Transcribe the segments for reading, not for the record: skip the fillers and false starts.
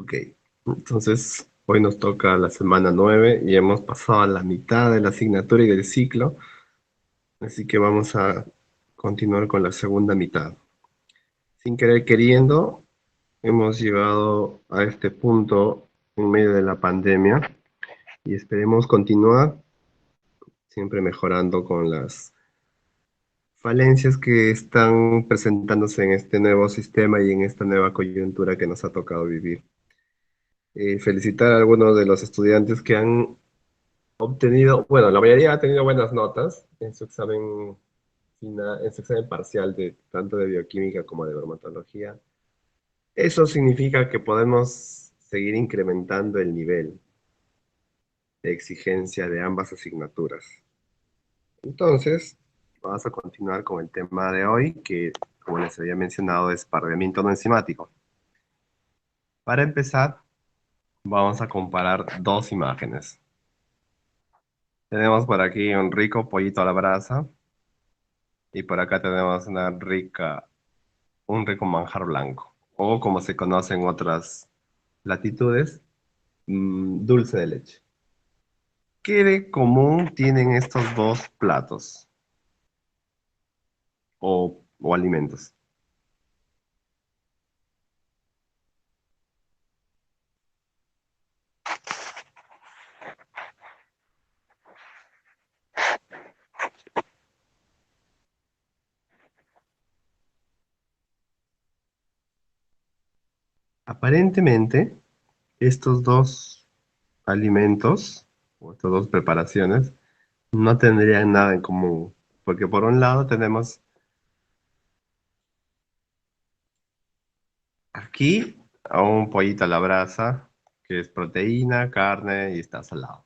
Ok, entonces hoy nos toca la semana 9 y hemos pasado a la mitad de la asignatura y del ciclo, así que vamos a continuar con la segunda mitad. Sin querer queriendo, hemos llegado a este punto en medio de la pandemia y esperemos continuar siempre mejorando con las falencias que están presentándose en este nuevo sistema y en esta nueva coyuntura que nos ha tocado vivir. Felicitar a algunos de los estudiantes que han obtenido, bueno, la mayoría ha tenido buenas notas en su examen final, en su examen parcial de tanto de bioquímica como de bromatología. Eso significa que podemos seguir incrementando el nivel de exigencia de ambas asignaturas. Entonces, vamos a continuar con el tema de hoy, que como les había mencionado es pardeamiento no enzimático. Para empezar, vamos a comparar dos imágenes. Tenemos por aquí un rico pollito a la brasa y por acá tenemos un rico manjar blanco, o como se conoce en otras latitudes, dulce de leche. ¿Qué de común tienen estos dos platos o alimentos? Aparentemente, estos dos alimentos, o estas dos preparaciones, no tendrían nada en común, porque por un lado tenemos aquí a un pollito a la brasa, que es proteína, carne y está salado.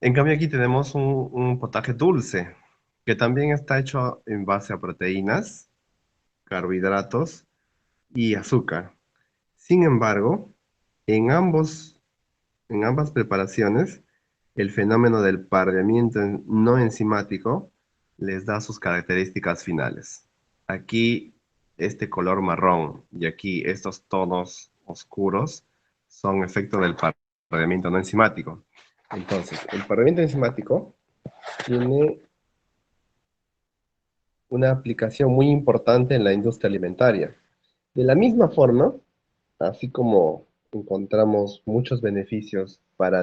En cambio aquí tenemos un potaje dulce, que también está hecho en base a proteínas, carbohidratos y azúcar. Sin embargo, en en ambas preparaciones, el fenómeno del pardeamiento no enzimático les da sus características finales. Aquí este color marrón y aquí estos tonos oscuros son efecto del pardeamiento no enzimático. Entonces, el pardeamiento enzimático tiene una aplicación muy importante en la industria alimentaria. De la misma forma, así como encontramos muchos beneficios para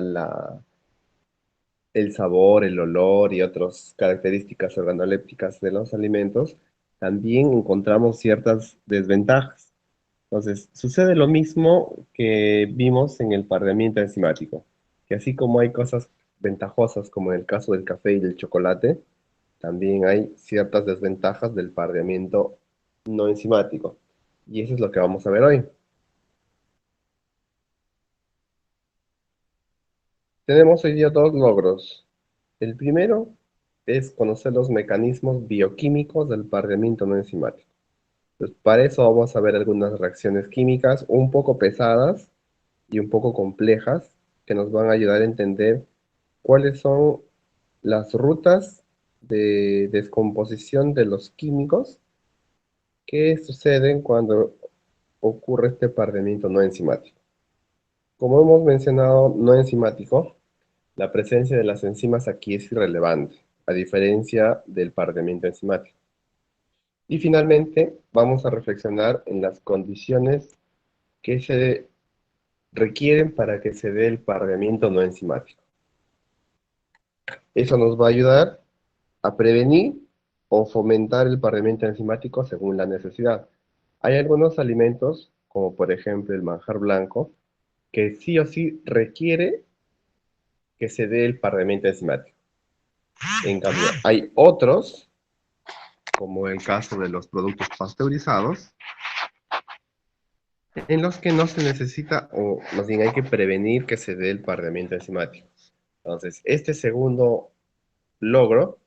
el sabor, el olor y otras características organolépticas de los alimentos, también encontramos ciertas desventajas. Entonces, sucede lo mismo que vimos en el pardeamiento enzimático, que así como hay cosas ventajosas como en el caso del café y del chocolate, también hay ciertas desventajas del pardeamiento no enzimático. Y eso es lo que vamos a ver hoy. Tenemos hoy día dos logros. El primero es conocer los mecanismos bioquímicos del pardeamiento no enzimático. Pues para eso vamos a ver algunas reacciones químicas un poco pesadas y un poco complejas que nos van a ayudar a entender cuáles son las rutas de descomposición de los químicos que suceden cuando ocurre este pardeamiento no enzimático. Como hemos mencionado, no enzimático, la presencia de las enzimas aquí es irrelevante, a diferencia del pardeamiento enzimático. Y finalmente, vamos a reflexionar en las condiciones que se requieren para que se dé el pardeamiento no enzimático. Eso nos va a ayudar a prevenir o fomentar el pardeamiento enzimático según la necesidad. Hay algunos alimentos, como por ejemplo el manjar blanco, que sí o sí requiere que se dé el pardeamiento enzimático. En cambio, hay otros, como el caso de los productos pasteurizados, en los que no se necesita, o más bien hay que prevenir que se dé el pardeamiento enzimático. Entonces, este segundo logro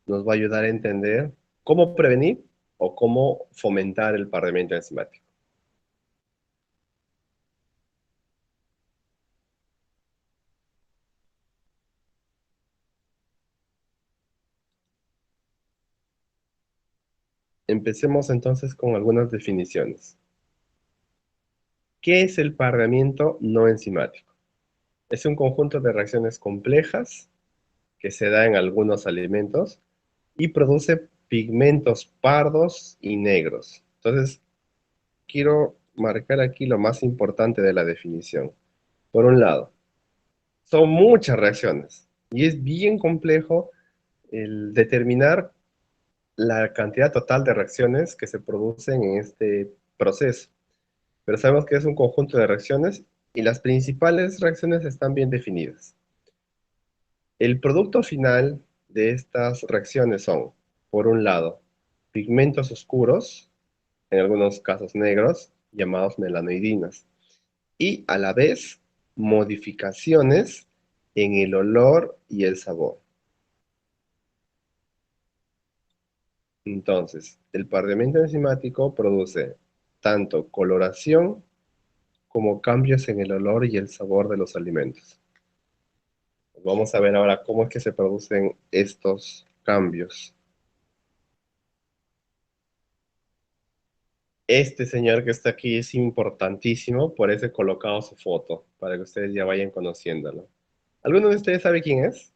nos va a ayudar a entender cómo prevenir o cómo fomentar el pardeamiento enzimático. Empecemos entonces con algunas definiciones. ¿Qué es el pardeamiento no enzimático? Es un conjunto de reacciones complejas que se da en algunos alimentos y produce pigmentos pardos y negros. Entonces, quiero marcar aquí lo más importante de la definición. Por un lado, son muchas reacciones y es bien complejo el determinar la cantidad total de reacciones que se producen en este proceso. Pero sabemos que es un conjunto de reacciones y las principales reacciones están bien definidas. El producto final de estas reacciones son, por un lado, pigmentos oscuros, en algunos casos negros, llamados melanoidinas, y a la vez modificaciones en el olor y el sabor. Entonces, el pardeamiento enzimático produce tanto coloración como cambios en el olor y el sabor de los alimentos. Vamos a ver ahora cómo es que se producen estos cambios. Este señor que está aquí es importantísimo, por eso he colocado su foto, para que ustedes ya vayan conociéndolo. ¿Alguno de ustedes sabe quién es?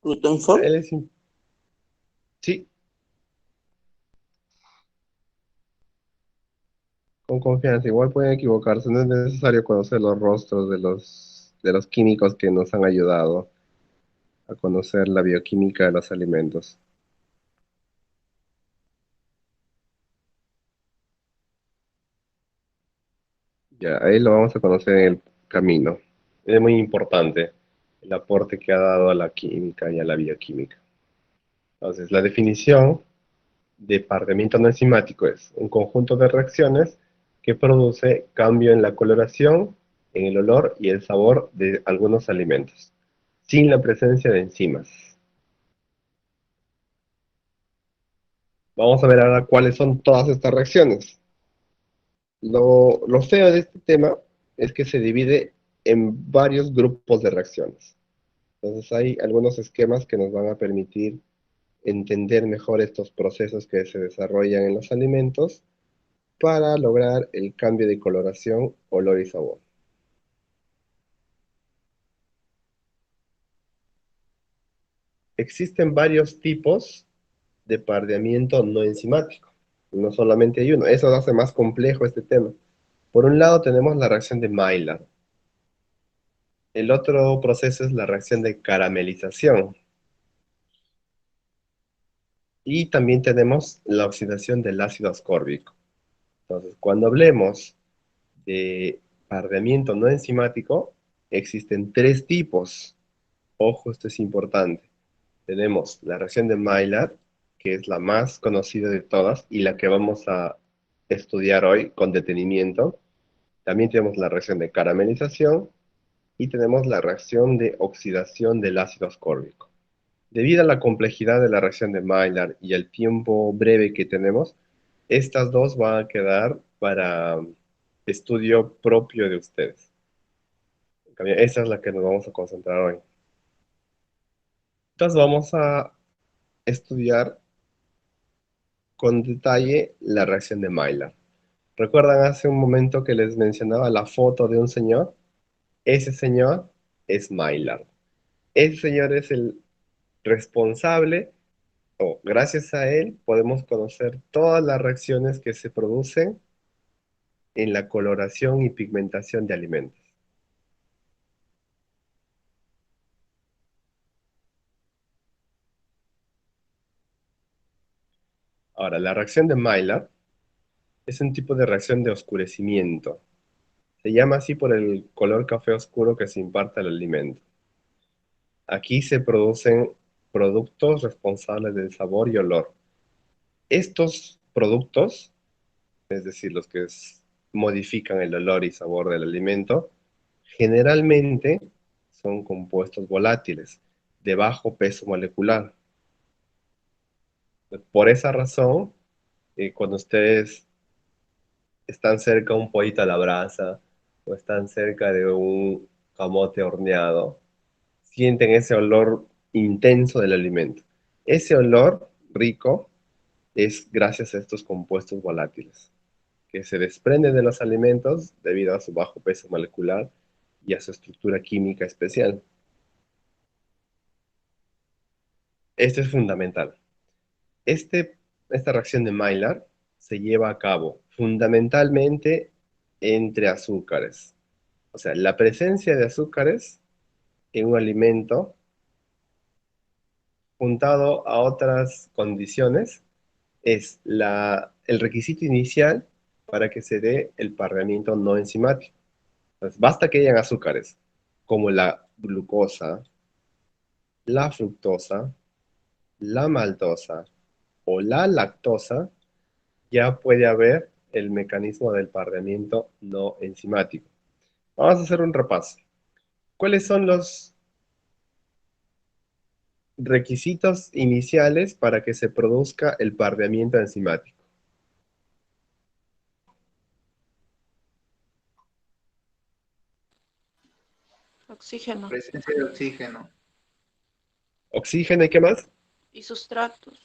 Rutherford. Él es... Sí, con confianza. Igual pueden equivocarse, no es necesario conocer los rostros de los químicos que nos han ayudado a conocer la bioquímica de los alimentos. Ya, ahí lo vamos a conocer en el camino. Es muy importante el aporte que ha dado a la química y a la bioquímica. Entonces, la definición de pardeamiento no enzimático es un conjunto de reacciones que produce cambio en la coloración, en el olor y el sabor de algunos alimentos, sin la presencia de enzimas. Vamos a ver ahora cuáles son todas estas reacciones. Lo feo de este tema es que se divide en varios grupos de reacciones. Entonces hay algunos esquemas que nos van a permitir entender mejor estos procesos que se desarrollan en los alimentos para lograr el cambio de coloración, olor y sabor. Existen varios tipos de pardeamiento no enzimático. No solamente hay uno. Eso hace más complejo este tema. Por un lado tenemos la reacción de Maillard. El otro proceso es la reacción de caramelización. Y también tenemos la oxidación del ácido ascórbico. Entonces, cuando hablemos de pardeamiento no enzimático, existen tres tipos. Ojo, esto es importante. Tenemos la reacción de Maillard, que es la más conocida de todas y la que vamos a estudiar hoy con detenimiento. También tenemos la reacción de caramelización y tenemos la reacción de oxidación del ácido ascórbico. Debido a la complejidad de la reacción de Maillard y el tiempo breve que tenemos, estas dos van a quedar para estudio propio de ustedes. En cambio, esa es la que nos vamos a concentrar hoy. Entonces vamos a estudiar con detalle la reacción de Maillard. ¿Recuerdan hace un momento que les mencionaba la foto de un señor? Ese señor es Maillard. Ese señor es el responsable, o gracias a él podemos conocer todas las reacciones que se producen en la coloración y pigmentación de alimentos. Ahora, la reacción de Maillard es un tipo de reacción de oscurecimiento. Se llama así por el color café oscuro que se imparte al alimento. Aquí se producen productos responsables del sabor y olor. Estos productos, es decir, los que modifican el olor y sabor del alimento, generalmente son compuestos volátiles de bajo peso molecular. Por esa razón, cuando ustedes están cerca de un pollito a la brasa o están cerca de un camote horneado, sienten ese olor intenso del alimento. Ese olor rico es gracias a estos compuestos volátiles que se desprenden de los alimentos debido a su bajo peso molecular y a su estructura química especial. Esto es fundamental. Esta reacción de Maillard se lleva a cabo fundamentalmente entre azúcares. O sea, la presencia de azúcares en un alimento juntado a otras condiciones es el requisito inicial para que se dé el parreamiento no enzimático. Entonces, basta que hayan azúcares como la glucosa, la fructosa, la maltosa o la lactosa, ya puede haber el mecanismo del pardeamiento no enzimático. Vamos a hacer un repaso. ¿Cuáles son los requisitos iniciales para que se produzca el pardeamiento enzimático? Oxígeno Presencia de oxígeno. Oxígeno y qué más. y sustratos.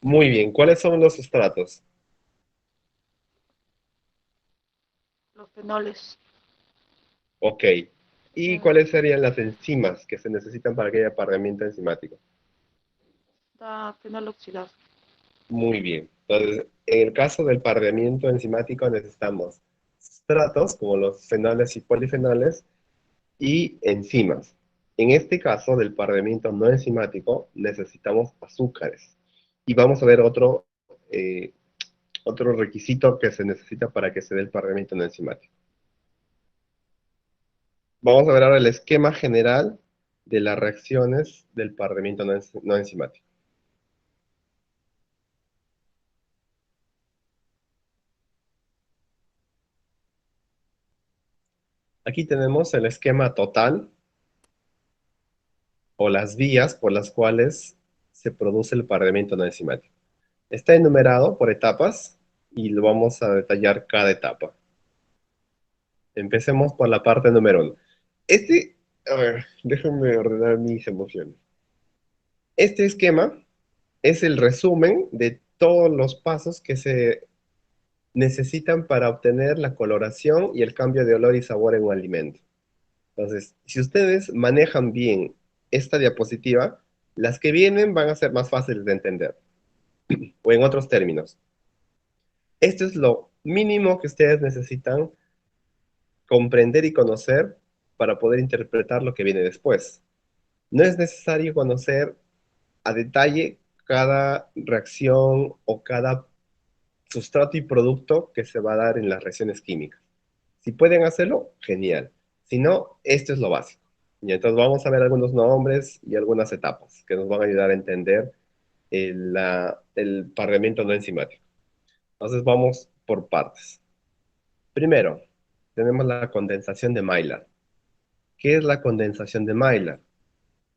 Muy bien, ¿cuáles son los sustratos? Los fenoles. Ok. ¿Y Eh, cuáles serían las enzimas que se necesitan para que haya pardeamiento enzimático? Da fenol oxidado. Muy bien. Entonces, en el caso del pardeamiento enzimático necesitamos sustratos como los fenoles y polifenoles y enzimas. En este caso del pardeamiento no enzimático necesitamos azúcares. Y vamos a ver otro requisito que se necesita para que se dé el pardeamiento no enzimático. Vamos a ver ahora el esquema general de las reacciones del pardeamiento no enzimático. Aquí tenemos el esquema total o las vías por las cuales se produce el pardeamiento no enzimático. Está enumerado por etapas y lo vamos a detallar cada etapa. Empecemos por la parte número uno. A ver, déjenme ordenar mis emociones. Este esquema es el resumen de todos los pasos que se necesitan para obtener la coloración y el cambio de olor y sabor en un alimento. Entonces, si ustedes manejan bien esta diapositiva, las que vienen van a ser más fáciles de entender. O en otros términos, esto es lo mínimo que ustedes necesitan comprender y conocer para poder interpretar lo que viene después. No es necesario conocer a detalle cada reacción o cada sustrato y producto que se va a dar en las reacciones químicas. Si pueden hacerlo, genial. Si no, esto es lo básico. Y entonces vamos a ver algunos nombres y algunas etapas que nos van a ayudar a entender el pardeamiento no enzimático. Entonces vamos por partes. Primero, tenemos la condensación de Maillard. ¿Qué es la condensación de Maillard?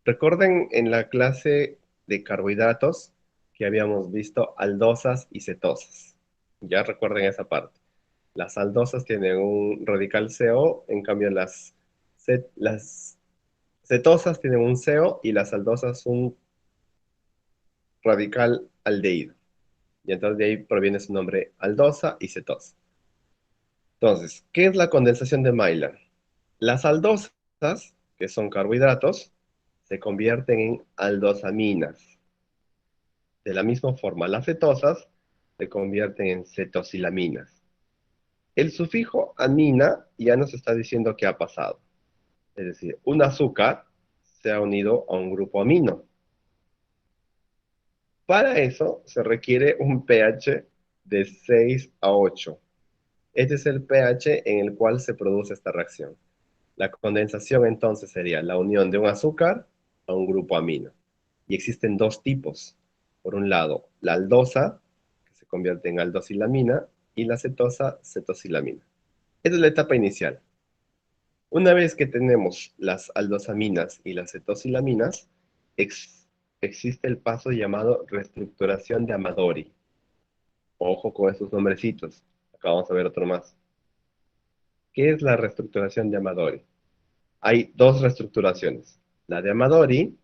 Recuerden en la clase de carbohidratos que habíamos visto aldosas y cetosas. Ya recuerden esa parte. Las aldosas tienen un radical CO, en cambio las cetosas tienen un CO y las aldosas un radical aldehído. Y entonces de ahí proviene su nombre aldosa y cetosa. Entonces, ¿qué es la condensación de Maillard? Las aldosas, que son carbohidratos, se convierten en aldosaminas. De la misma forma, las cetosas se convierten en cetosilaminas. El sufijo amina ya nos está diciendo qué ha pasado. Es decir, un azúcar se ha unido a un grupo amino. Para eso se requiere un pH de 6 a 8. Este es el pH en el cual se produce esta reacción. La condensación entonces sería la unión de un azúcar a un grupo amino. Y existen dos tipos. Por un lado, la aldosa, que se convierte en aldosilamina, y la cetosa, cetosilamina. Esta es la etapa inicial. Una vez que tenemos las aldosaminas y las cetosilaminas, existe el paso llamado reestructuración de Amadori. Ojo con estos nombrecitos. Acá vamos a ver otro más. ¿Qué es la reestructuración de Amadori? Hay dos reestructuraciones, la de Amadori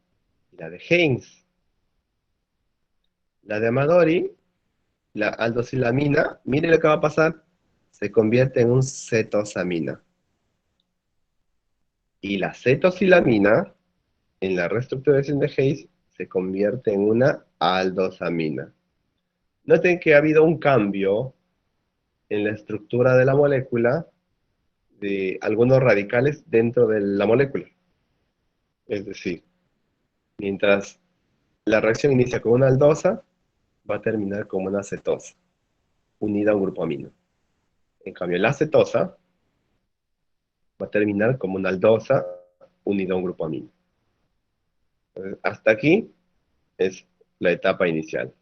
y la de Haynes. La de Amadori, la aldosilamina, mire lo que va a pasar, se convierte en un cetosamina. Y la cetosilamina, en la reestructuración de Hayes, se convierte en una aldosamina. Noten que ha habido un cambio en la estructura de la molécula de algunos radicales dentro de la molécula. Es decir, mientras la reacción inicia con una aldosa, va a terminar como una cetosa, unida a un grupo amino. En cambio, la cetosa va a terminar como una aldosa unida a un grupo amino. Entonces, hasta aquí es la etapa inicial,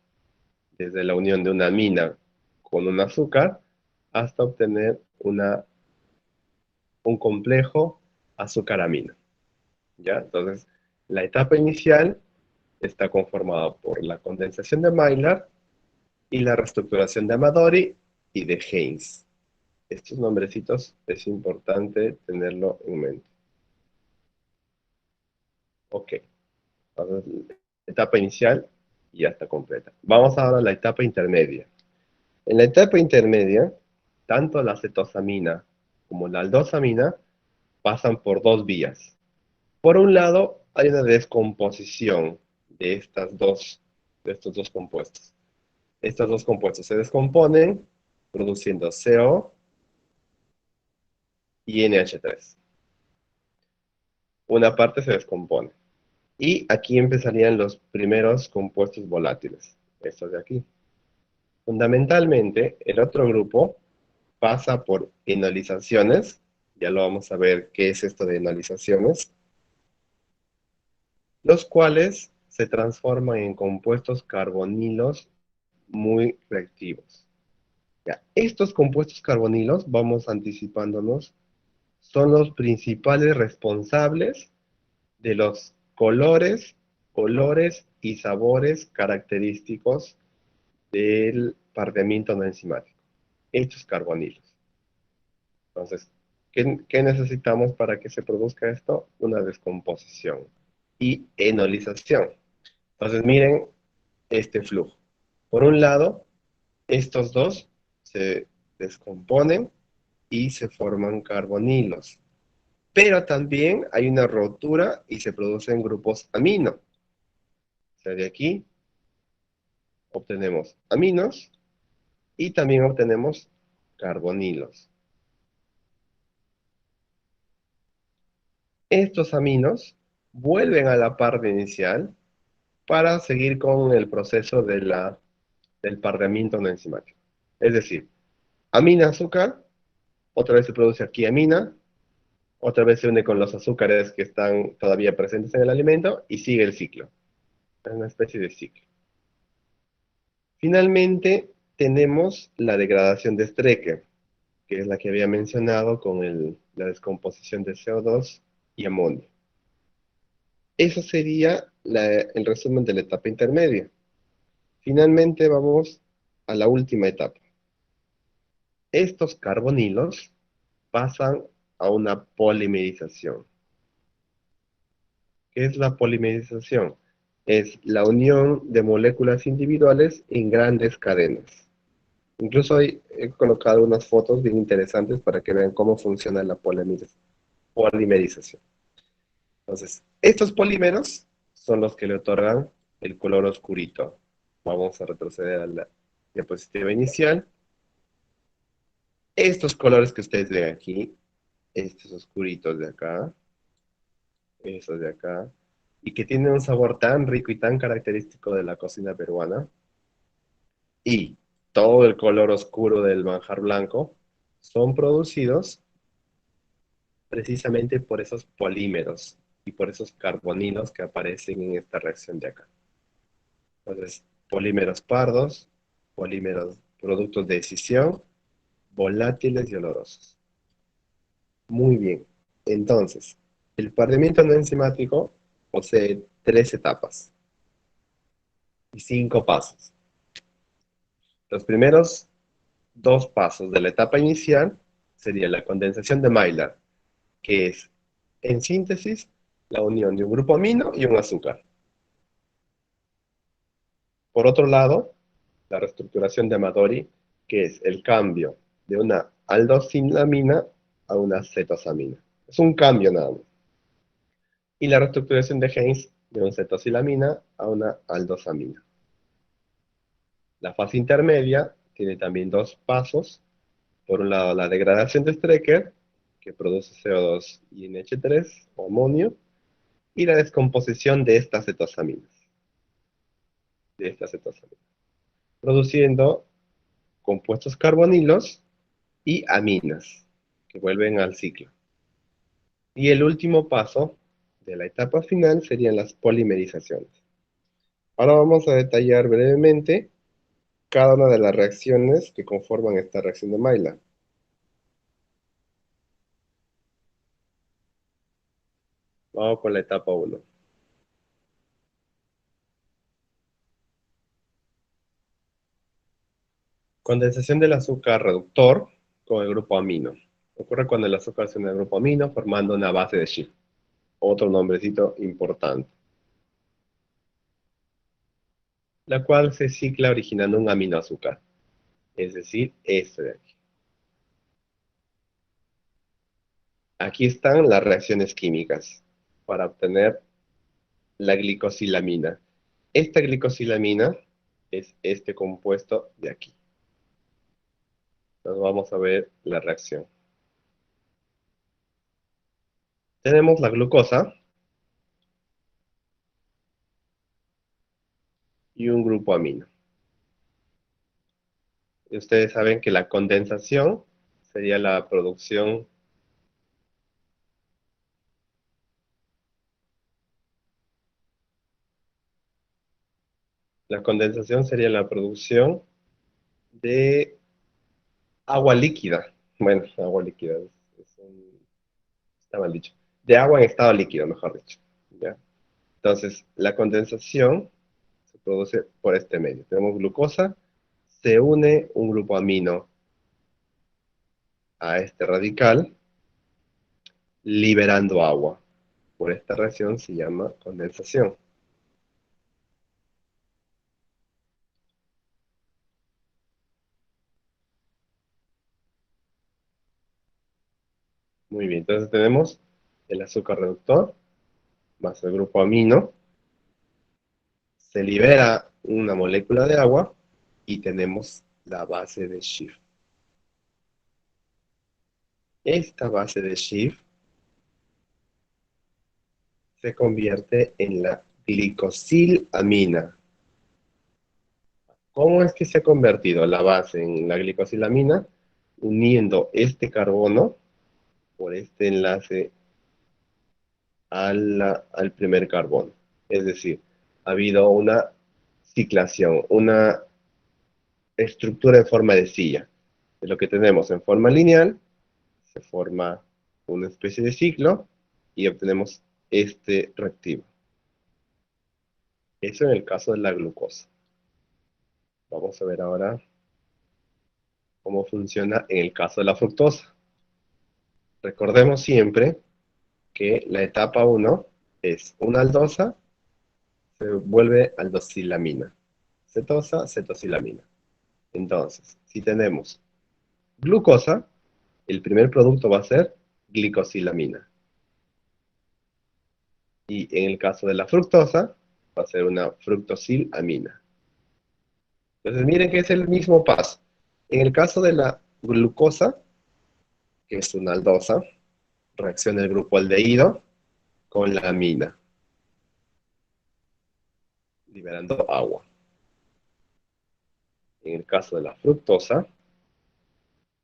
desde la unión de una amina con un azúcar hasta obtener un complejo azúcar-amino. ¿Ya? Entonces, la etapa inicial está conformada por la condensación de Maillard y la reestructuración de Amadori y de Haynes. Estos nombrecitos es importante tenerlo en mente. Ok, entonces, etapa inicial ya está completa. Vamos ahora a la etapa intermedia. En la etapa intermedia, tanto la cetosamina como la aldosamina pasan por dos vías. Por un lado, hay una descomposición de de estos dos compuestos. Estos dos compuestos se descomponen produciendo CO y NH3. Una parte se descompone. Y aquí empezarían los primeros compuestos volátiles, estos de aquí. Fundamentalmente, el otro grupo pasa por enolizaciones, ya lo vamos a ver qué es esto de enolizaciones, los cuales se transforman en compuestos carbonilos muy reactivos. Ya, estos compuestos carbonilos, vamos anticipándonos, son los principales responsables de los colores, olores y sabores característicos del pardeamiento no enzimático, estos carbonilos. Entonces, ¿qué necesitamos para que se produzca esto? Una descomposición y enolización. Entonces, miren este flujo. Por un lado, estos dos se descomponen y se forman carbonilos. Pero también hay una rotura y se producen grupos amino. O sea, de aquí obtenemos aminos y también obtenemos carbonilos. Estos aminos vuelven a la parte inicial para seguir con el proceso del pardeamiento no enzimático. Es decir, amina azúcar, otra vez se produce aquí amina, otra vez se une con los azúcares que están todavía presentes en el alimento y sigue el ciclo. Es una especie de ciclo. Finalmente, tenemos la degradación de Strecker, que es la que había mencionado con la descomposición de CO2 y amonio. Eso sería el resumen de la etapa intermedia. Finalmente vamos a la última etapa. Estos carbonilos pasan a una polimerización. ¿Qué es la polimerización? Es la unión de moléculas individuales en grandes cadenas. Incluso he colocado unas fotos bien interesantes para que vean cómo funciona la polimerización. Entonces, estos polímeros son los que le otorgan el color oscurito. Vamos a retroceder a la diapositiva inicial. Estos colores que ustedes ven aquí, estos oscuritos de acá, estos de acá, y que tienen un sabor tan rico y tan característico de la cocina peruana, y todo el color oscuro del manjar blanco, son producidos precisamente por esos polímeros y por esos carbonilos que aparecen en esta reacción de acá. Entonces, polímeros pardos, polímeros productos de escisión, volátiles y olorosos. Muy bien. Entonces, el pardeamiento no enzimático posee tres etapas y cinco pasos. Los primeros dos pasos de la etapa inicial sería la condensación de Maillard, que es, en síntesis, la unión de un grupo amino y un azúcar. Por otro lado, la reestructuración de Amadori, que es el cambio de una aldosilamina a una cetosamina. Es un cambio nada más. Y la reestructuración de Haynes de una cetosilamina a una aldosamina. La fase intermedia tiene también dos pasos. Por un lado, la degradación de Strecker, que produce CO2 y NH3, o amonio, y la descomposición de estas cetosaminas, produciendo compuestos carbonilos y aminas, que vuelven al ciclo. Y el último paso de la etapa final serían las polimerizaciones. Ahora vamos a detallar brevemente cada una de las reacciones que conforman esta reacción de Maillard. Vamos con la etapa 1. Condensación del azúcar reductor con el grupo amino. Ocurre cuando el azúcar se une al grupo amino formando una base de Schiff. Otro nombrecito importante. La cual se cicla originando un aminoazúcar. Es decir, este de aquí. Aquí están las reacciones químicas para obtener la glicosilamina. Esta glicosilamina es este compuesto de aquí. Entonces vamos a ver la reacción. Tenemos la glucosa y un grupo amino. Y ustedes saben que la condensación sería la producción de agua líquida. Bueno, agua líquida, está mal dicho. De agua en estado líquido, mejor dicho. ¿Ya? Entonces, la condensación se produce por este medio. Tenemos glucosa, se une un grupo amino a este radical, liberando agua. Por esta reacción se llama condensación. Muy bien, entonces tenemos el azúcar reductor más el grupo amino, se libera una molécula de agua y tenemos la base de Schiff. Esta base de Schiff se convierte en la glicosilamina. ¿Cómo es que se ha convertido la base en la glicosilamina? Uniendo este carbono por este enlace al primer carbono. Es decir, ha habido una ciclación, una estructura en forma de silla. De lo que tenemos en forma lineal, se forma una especie de ciclo y obtenemos este reactivo. Eso en el caso de la glucosa. Vamos a ver ahora cómo funciona en el caso de la fructosa. Recordemos siempre que la etapa 1 es una aldosa, se vuelve aldosilamina. Cetosa, cetosilamina. Entonces, si tenemos glucosa, el primer producto va a ser glicosilamina. Y en el caso de la fructosa, va a ser una fructosilamina. Entonces, miren que es el mismo paso. En el caso de la glucosa, que es una aldosa, reacciona el grupo aldehído con la amina, liberando agua. En el caso de la fructosa,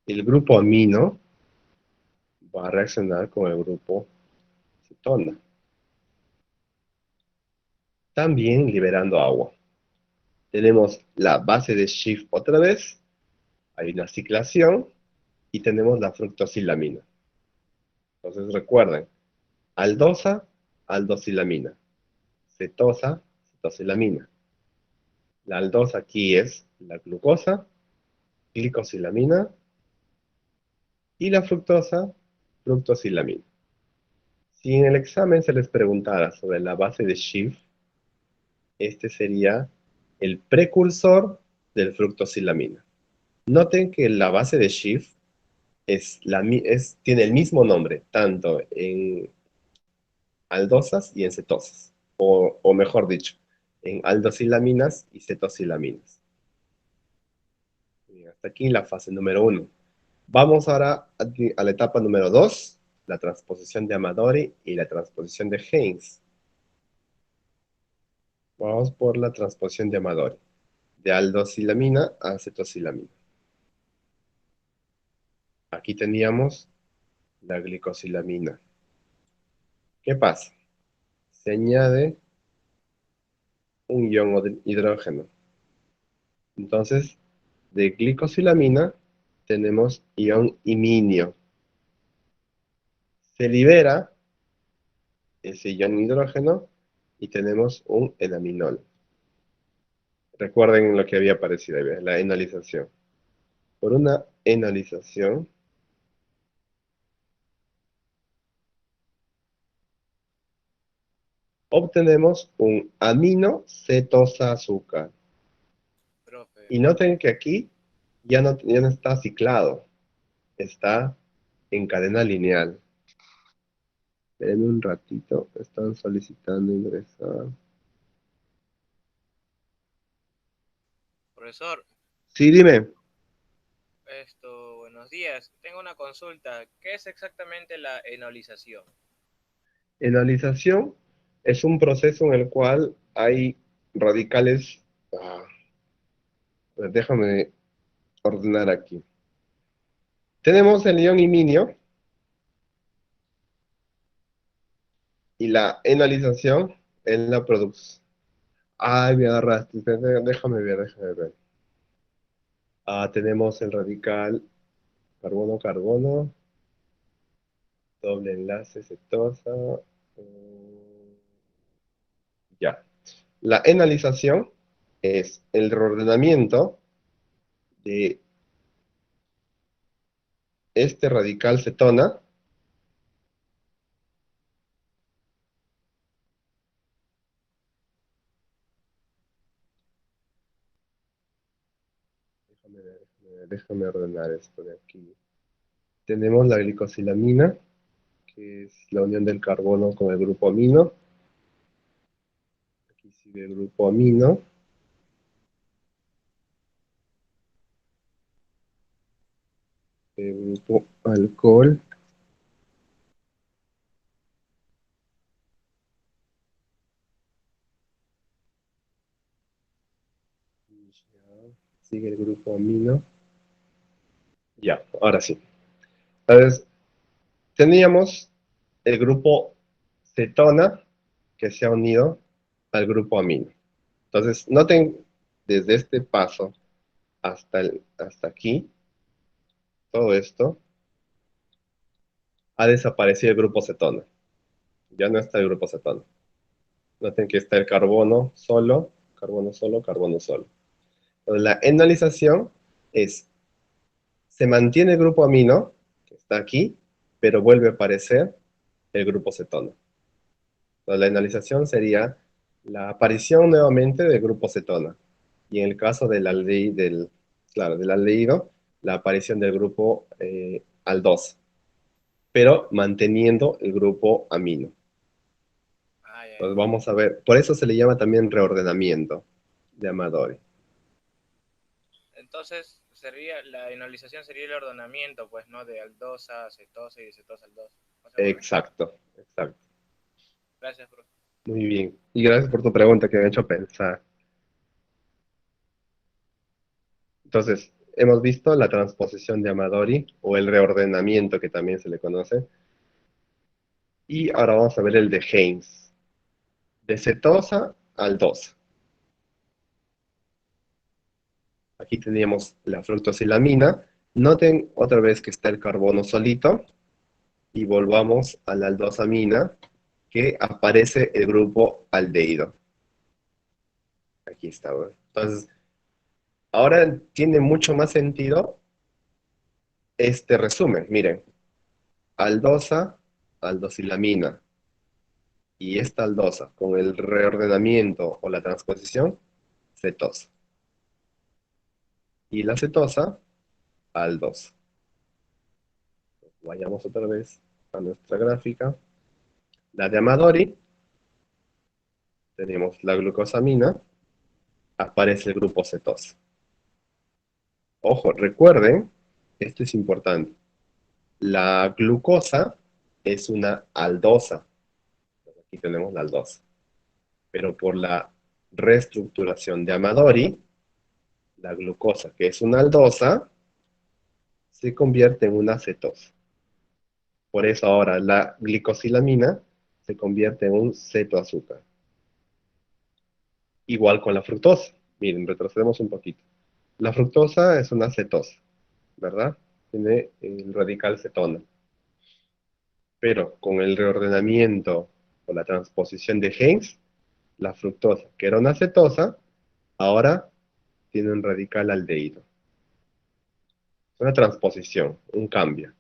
el grupo amino va a reaccionar con el grupo cetona, también liberando agua. Tenemos la base de Schiff otra vez, hay una ciclación, y tenemos la fructosilamina. Entonces recuerden, aldosa, aldosilamina, cetosa, cetosilamina. La aldosa aquí es la glucosa, glicosilamina, y la fructosa, fructosilamina. Si en el examen se les preguntara sobre la base de Schiff, este sería el precursor del fructosilamina. Noten que la base de Schiff tiene el mismo nombre, tanto en aldosas y en cetosas, o mejor dicho, en aldosilaminas y cetosilaminas. Bien, hasta aquí la fase número 1. Vamos ahora a la etapa número 2, la transposición de Amadori y la transposición de Haynes. Vamos por la transposición de Amadori, de aldosilamina a acetosilamina. Aquí teníamos la glicosilamina. ¿Qué pasa? Se añade un ion de hidrógeno. Entonces, de glicosilamina tenemos ion iminio. Se libera ese ion hidrógeno y tenemos un enaminol. Recuerden lo que había aparecido ahí, la enolización. Por una enolización, obtenemos un amino cetosa azúcar. Profe, Y noten que aquí ya no está ciclado, está en cadena lineal. En un ratito, están solicitando ingresar. profesor, Sí, dime. buenos días. Tengo una consulta. ¿Qué es exactamente la enolización? Enolización es un proceso en el cual hay radicales. ah, Déjame ordenar aquí. Tenemos el ion iminio y la enolización en la producción. Ay, me agarraste. Déjame ver. Tenemos el radical carbono-carbono, doble enlace cetosa. Ya. La enolización es el reordenamiento de este radical cetona. Déjame ordenar esto de aquí. Tenemos la glicosilamina, que es la unión del carbono con el grupo amino. Aquí sigue el grupo amino. El grupo alcohol. Sigue el grupo amino. Ya, ahora sí. Entonces, teníamos el grupo cetona que se ha unido al grupo amino. Entonces, noten desde este paso hasta aquí, todo esto, ha desaparecido el grupo cetona. Ya no está el grupo cetona. Noten que está el carbono solo, carbono solo, carbono solo. Entonces, la enolización se mantiene el grupo amino, que está aquí, pero vuelve a aparecer el grupo cetona. Entonces, la enolización sería la aparición nuevamente del grupo cetona. Y en el caso del aldehído, la aparición del grupo aldosa, pero manteniendo el grupo amino. Ah, ya, Entonces ya. vamos a ver, por eso se le llama también reordenamiento de Amadori. Entonces, la enolización sería el ordenamiento, pues, ¿no? De aldosa, cetosa y de cetosa aldosa. ¿No se correcto? Exacto, exacto. Gracias, profe. Muy bien. Y gracias por tu pregunta que me ha hecho pensar. Entonces, hemos visto la transposición de Amadori, o el reordenamiento que también se le conoce. Y ahora vamos a ver el de Haynes. De cetosa a aldosa. Aquí teníamos la fructosilamina. Noten otra vez que está el carbono solito. Y volvamos a la aldosamina, que aparece el grupo aldehído. Aquí está. ¿Verdad? Entonces, ahora tiene mucho más sentido este resumen. Miren, aldosa, aldosilamina. Y esta aldosa, con el reordenamiento o la transposición, cetosa. Y la cetosa, aldose. Vayamos otra vez a nuestra gráfica. La de Amadori, tenemos la glucosamina, aparece el grupo cetosa. Ojo, recuerden, esto es importante. La glucosa es una aldosa. Aquí tenemos la aldosa. Pero por la reestructuración de Amadori, la glucosa, que es una aldosa, se convierte en una cetosa. Por eso ahora la glicosilamina se convierte en un cetoazúcar. Igual con la fructosa. Miren, retrocedemos un poquito. La fructosa es una cetosa, ¿verdad? Tiene el radical cetona. Pero con el reordenamiento o la transposición de Heinz, la fructosa, que era una cetosa, ahora tiene un radical aldehído. Es una transposición, un cambio.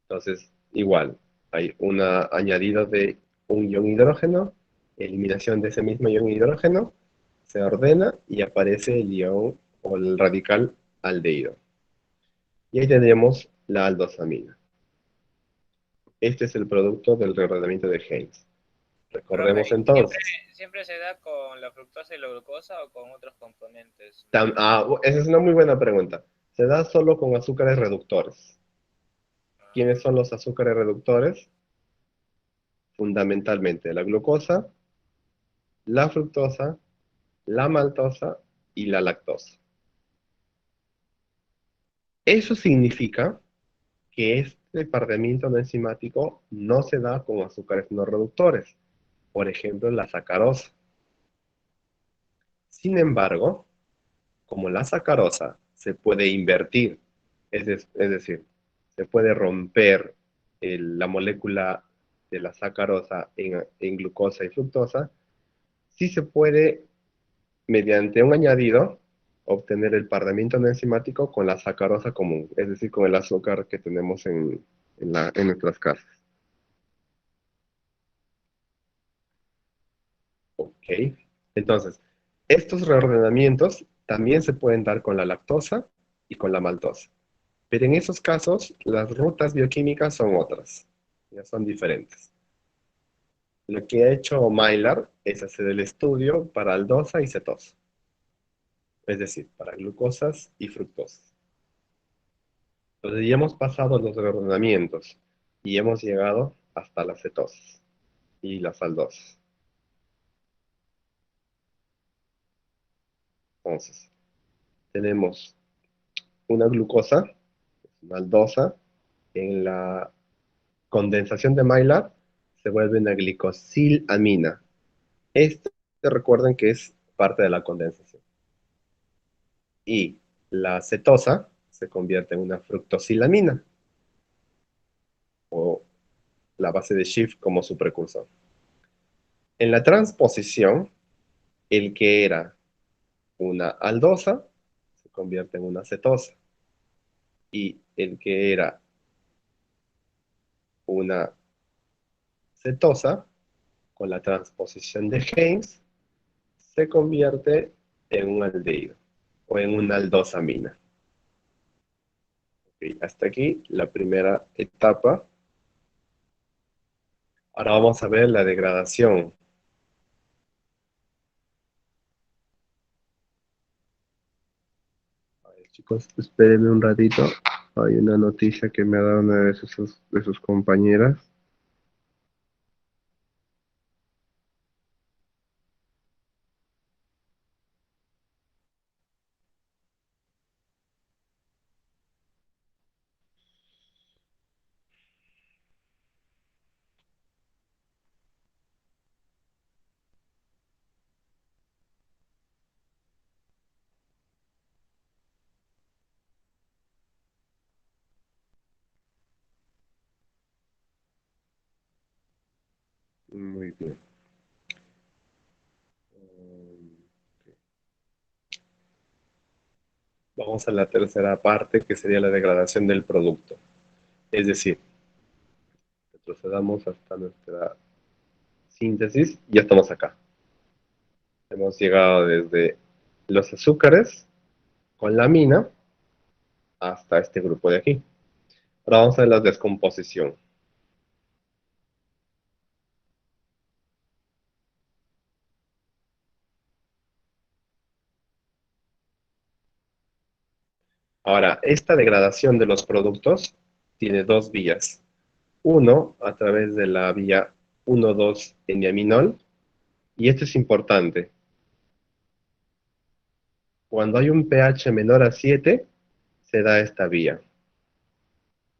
Entonces, igual, hay un añadido de un ion hidrógeno, eliminación de ese mismo ion hidrógeno, se ordena y aparece el ion o el radical aldehído. Y ahí tenemos la aldosamina. Este es el producto del reordenamiento de Heinz. Profe, Recordemos ¿siempre, entonces. siempre se da con la fructosa y la glucosa o con otros componentes? Esa es una muy buena pregunta. Se da solo con azúcares reductores. ¿Quiénes son los azúcares reductores? Fundamentalmente la glucosa, la fructosa, la maltosa y la lactosa. Eso significa que este parlamento no enzimático no se da con azúcares no reductores, por ejemplo, la sacarosa. Sin embargo, como la sacarosa se puede invertir, es decir, se puede romper la molécula de la sacarosa en glucosa y fructosa, sí se puede, mediante un añadido, obtener el parlamento no enzimático con la sacarosa común, es decir, con el azúcar que tenemos en nuestras casas. Ok, entonces, estos reordenamientos también se pueden dar con la lactosa y con la maltosa. Pero en esos casos, las rutas bioquímicas son otras, ya son diferentes. Lo que ha hecho Maillard es hacer el estudio para aldosa y cetosa, es decir, para glucosas y fructosas. Entonces ya hemos pasado los reordenamientos y hemos llegado hasta las cetosas y las aldosas. Entonces, tenemos una glucosa, una aldosa, en la condensación de Maillard se vuelve una glicosilamina. Este, recuerden que es parte de la condensación. Y la cetosa se convierte en una fructosilamina, o la base de Schiff como su precursor. En la transposición, el que era una aldosa se convierte en una cetosa. Y el que era una cetosa, con la transposición de Heinz, se convierte en un aldehído o en una aldosamina. Okay, hasta aquí la primera etapa. Ahora vamos a ver la degradación. A ver, chicos, espérenme un ratito. Hay una noticia que me ha dado una de sus compañeras. Muy bien. Vamos a la tercera parte, que sería la degradación del producto. Es decir, retrocedamos hasta nuestra síntesis. Ya estamos acá. Hemos llegado desde los azúcares con la amina hasta este grupo de aquí. Ahora vamos a ver la descomposición. Ahora, esta degradación de los productos tiene dos vías. Uno, a través de la vía 1,2-eniaminol, y esto es importante. Cuando hay un pH menor a 7, se da esta vía,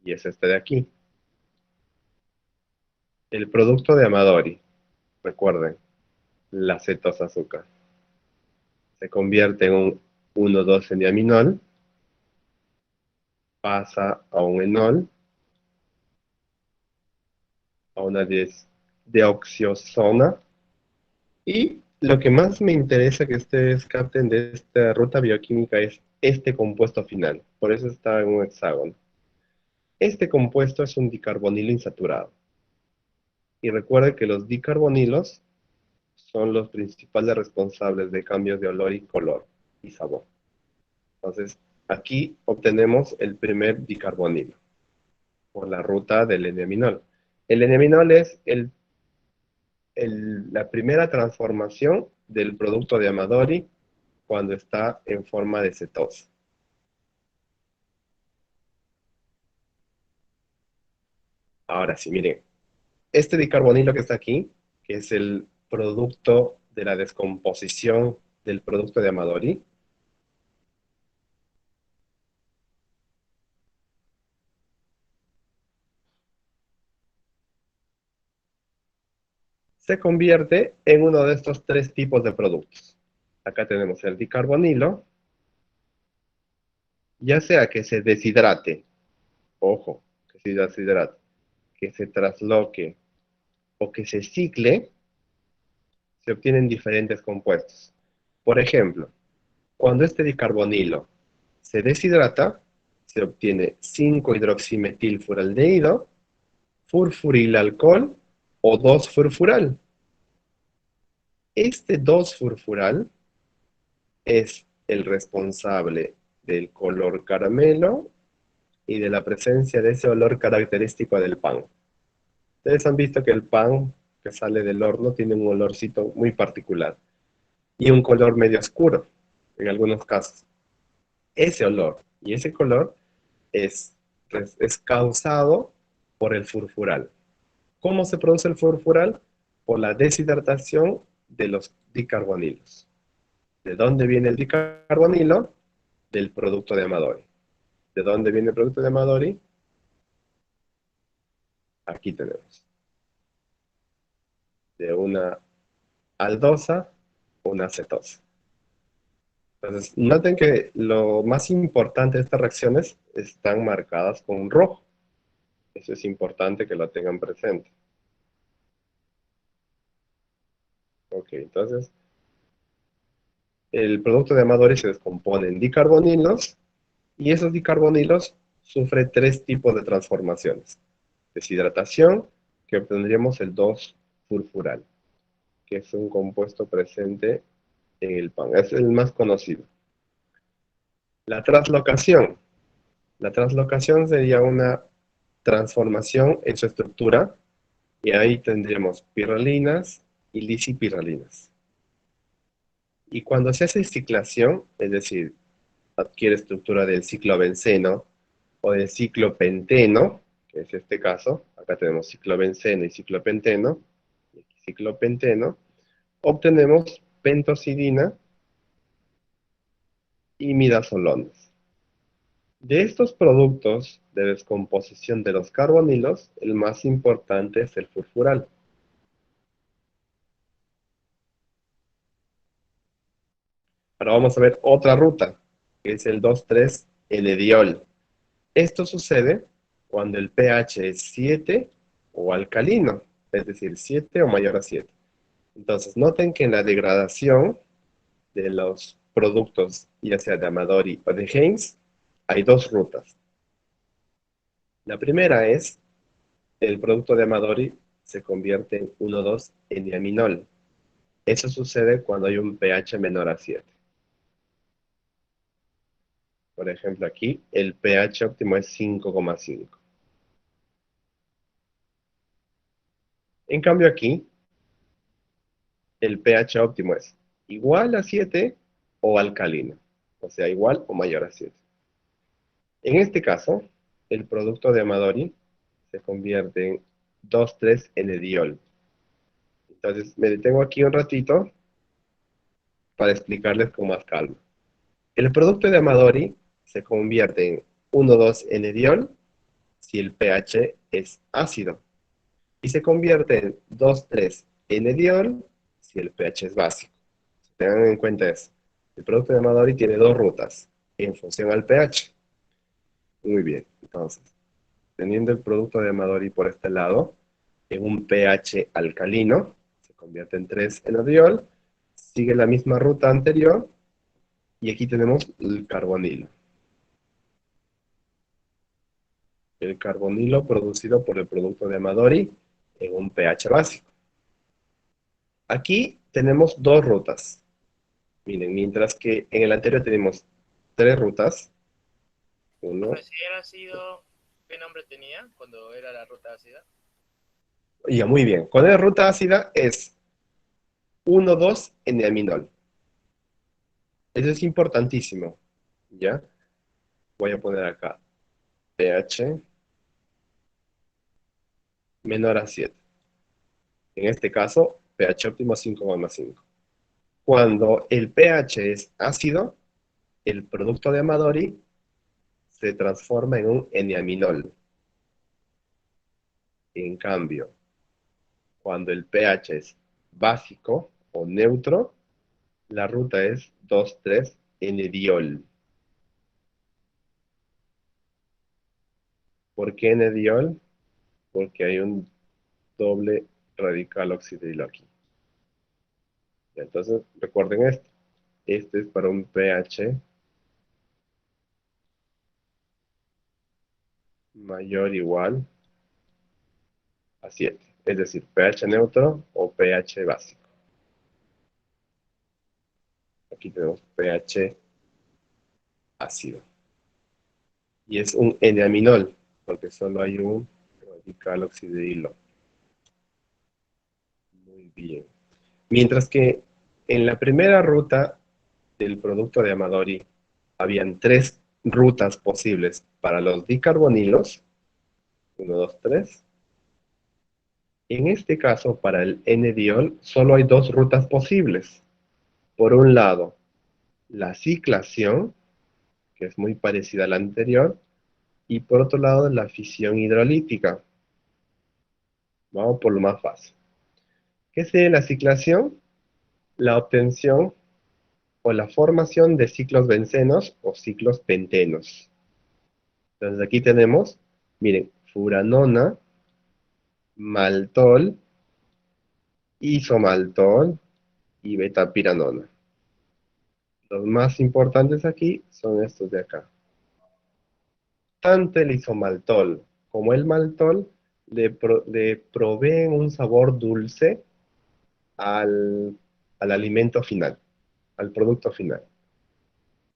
y es este de aquí. El producto de Amadori, recuerden, la cetosa azúcar, se convierte en un 1,2-eniaminol, pasa a un enol, a una deoxiosona, y lo que más me interesa que ustedes capten de esta ruta bioquímica es este compuesto final, por eso está en un hexágono. Este compuesto es un dicarbonilo insaturado, y recuerden que los dicarbonilos son los principales responsables de cambios de olor y color y sabor. Entonces, aquí obtenemos el primer dicarbonilo por la ruta del N-aminol. El N-aminol es la primera transformación del producto de Amadori cuando está en forma de cetosa. Ahora sí, miren, este dicarbonilo que está aquí, que es el producto de la descomposición del producto de Amadori, se convierte en uno de estos tres tipos de productos. Acá tenemos el dicarbonilo, ya sea que se deshidrate, ojo, que se deshidrate, que se trasloque o que se cicle, se obtienen diferentes compuestos. Por ejemplo, cuando este dicarbonilo se deshidrata, se obtiene 5-hidroximetilfuraldehído, furfurilalcohol o 2-furfural. Este 2-furfural es el responsable del color caramelo y de la presencia de ese olor característico del pan. Ustedes han visto que el pan que sale del horno tiene un olorcito muy particular y un color medio oscuro en algunos casos. Ese olor y ese color es causado por el furfural. ¿Cómo se produce el furfural? Por la deshidratación de los dicarbonilos. ¿De dónde viene el dicarbonilo? Del producto de Amadori. ¿De dónde viene el producto de Amadori? Aquí tenemos. De una aldosa, una cetosa. Entonces, noten que lo más importante de estas reacciones están marcadas con rojo. Eso es importante que lo tengan presente. Ok, entonces, el producto de Amadori se descompone en dicarbonilos y esos dicarbonilos sufren tres tipos de transformaciones. Deshidratación, que obtendríamos el 2-furfural, que es un compuesto presente en el pan. Es el más conocido. La translocación. La translocación sería una transformación en su estructura y ahí tendríamos pirrolinas y lisipirrolinas. Y cuando se hace ciclación, es decir, adquiere estructura del ciclobenceno o del ciclopenteno, que es este caso, acá tenemos ciclobenceno y ciclopenteno, y aquí ciclopenteno, obtenemos pentosidina y midazolones. De estos productos de descomposición de los carbonilos, el más importante es el furfural. Ahora vamos a ver otra ruta, que es el 2,3-enediol. Esto sucede cuando el pH es 7 o alcalino, es decir, 7 o mayor a 7. Entonces, noten que en la degradación de los productos, ya sea de Amadori o de Heinz, hay dos rutas. La primera es, el producto de Amadori se convierte en 1,2-eniaminol. Eso sucede cuando hay un pH menor a 7. Por ejemplo, aquí el pH óptimo es 5,5. En cambio aquí, el pH óptimo es igual a 7 o alcalino. O sea, igual o mayor a 7. En este caso, el producto de Amadori se convierte en 2,3-N-diol. Entonces, me detengo aquí un ratito para explicarles con más calma. El producto de Amadori se convierte en 1,2-N-diol si el pH es ácido y se convierte en 2,3-N-diol si el pH es básico. Tengan en cuenta eso. El producto de Amadori tiene dos rutas en función al pH. Muy bien, entonces, teniendo el producto de Amadori por este lado, en un pH alcalino, se convierte en 3-enediol, sigue la misma ruta anterior, y aquí tenemos el carbonilo. El carbonilo producido por el producto de Amadori en un pH básico. Aquí tenemos dos rutas. Miren, mientras que en el anterior tenemos tres rutas. Uno, Si era ácido, ¿qué nombre tenía cuando era la ruta ácida? ya muy bien. Cuando es ruta ácida es 1,2-N-aminol. Eso es importantísimo. ¿Ya? Voy a poner acá pH menor a 7. En este caso, pH óptimo 5,5. Cuando el pH es ácido, el producto de Amadori se transforma en un N-aminol. En cambio, cuando el pH es básico o neutro, la ruta es 2,3-N-diol. ¿Por qué N-diol? Porque hay un doble radical oxidrilo aquí. Entonces, recuerden esto. Este es para un pH mayor o igual a 7. Es decir, pH neutro o pH básico. Aquí tenemos pH ácido. Y es un N-aminol, porque solo hay un radical oxidrilo. Muy bien. Mientras que en la primera ruta del producto de Amadori habían tres rutas posibles para los dicarbonilos. 1, 2, 3. En este caso, para el N-diol, solo hay dos rutas posibles. Por un lado, la ciclación, que es muy parecida a la anterior, y por otro lado, la fisión hidrolítica. Vamos por lo más fácil. ¿Qué sería la ciclación? La obtención o la formación de ciclos bencenos o ciclos pentenos. Entonces aquí tenemos, miren, furanona, maltol, isomaltol y betapiranona. Los más importantes aquí son estos de acá. Tanto el isomaltol como el maltol le proveen un sabor dulce al alimento final, al producto final.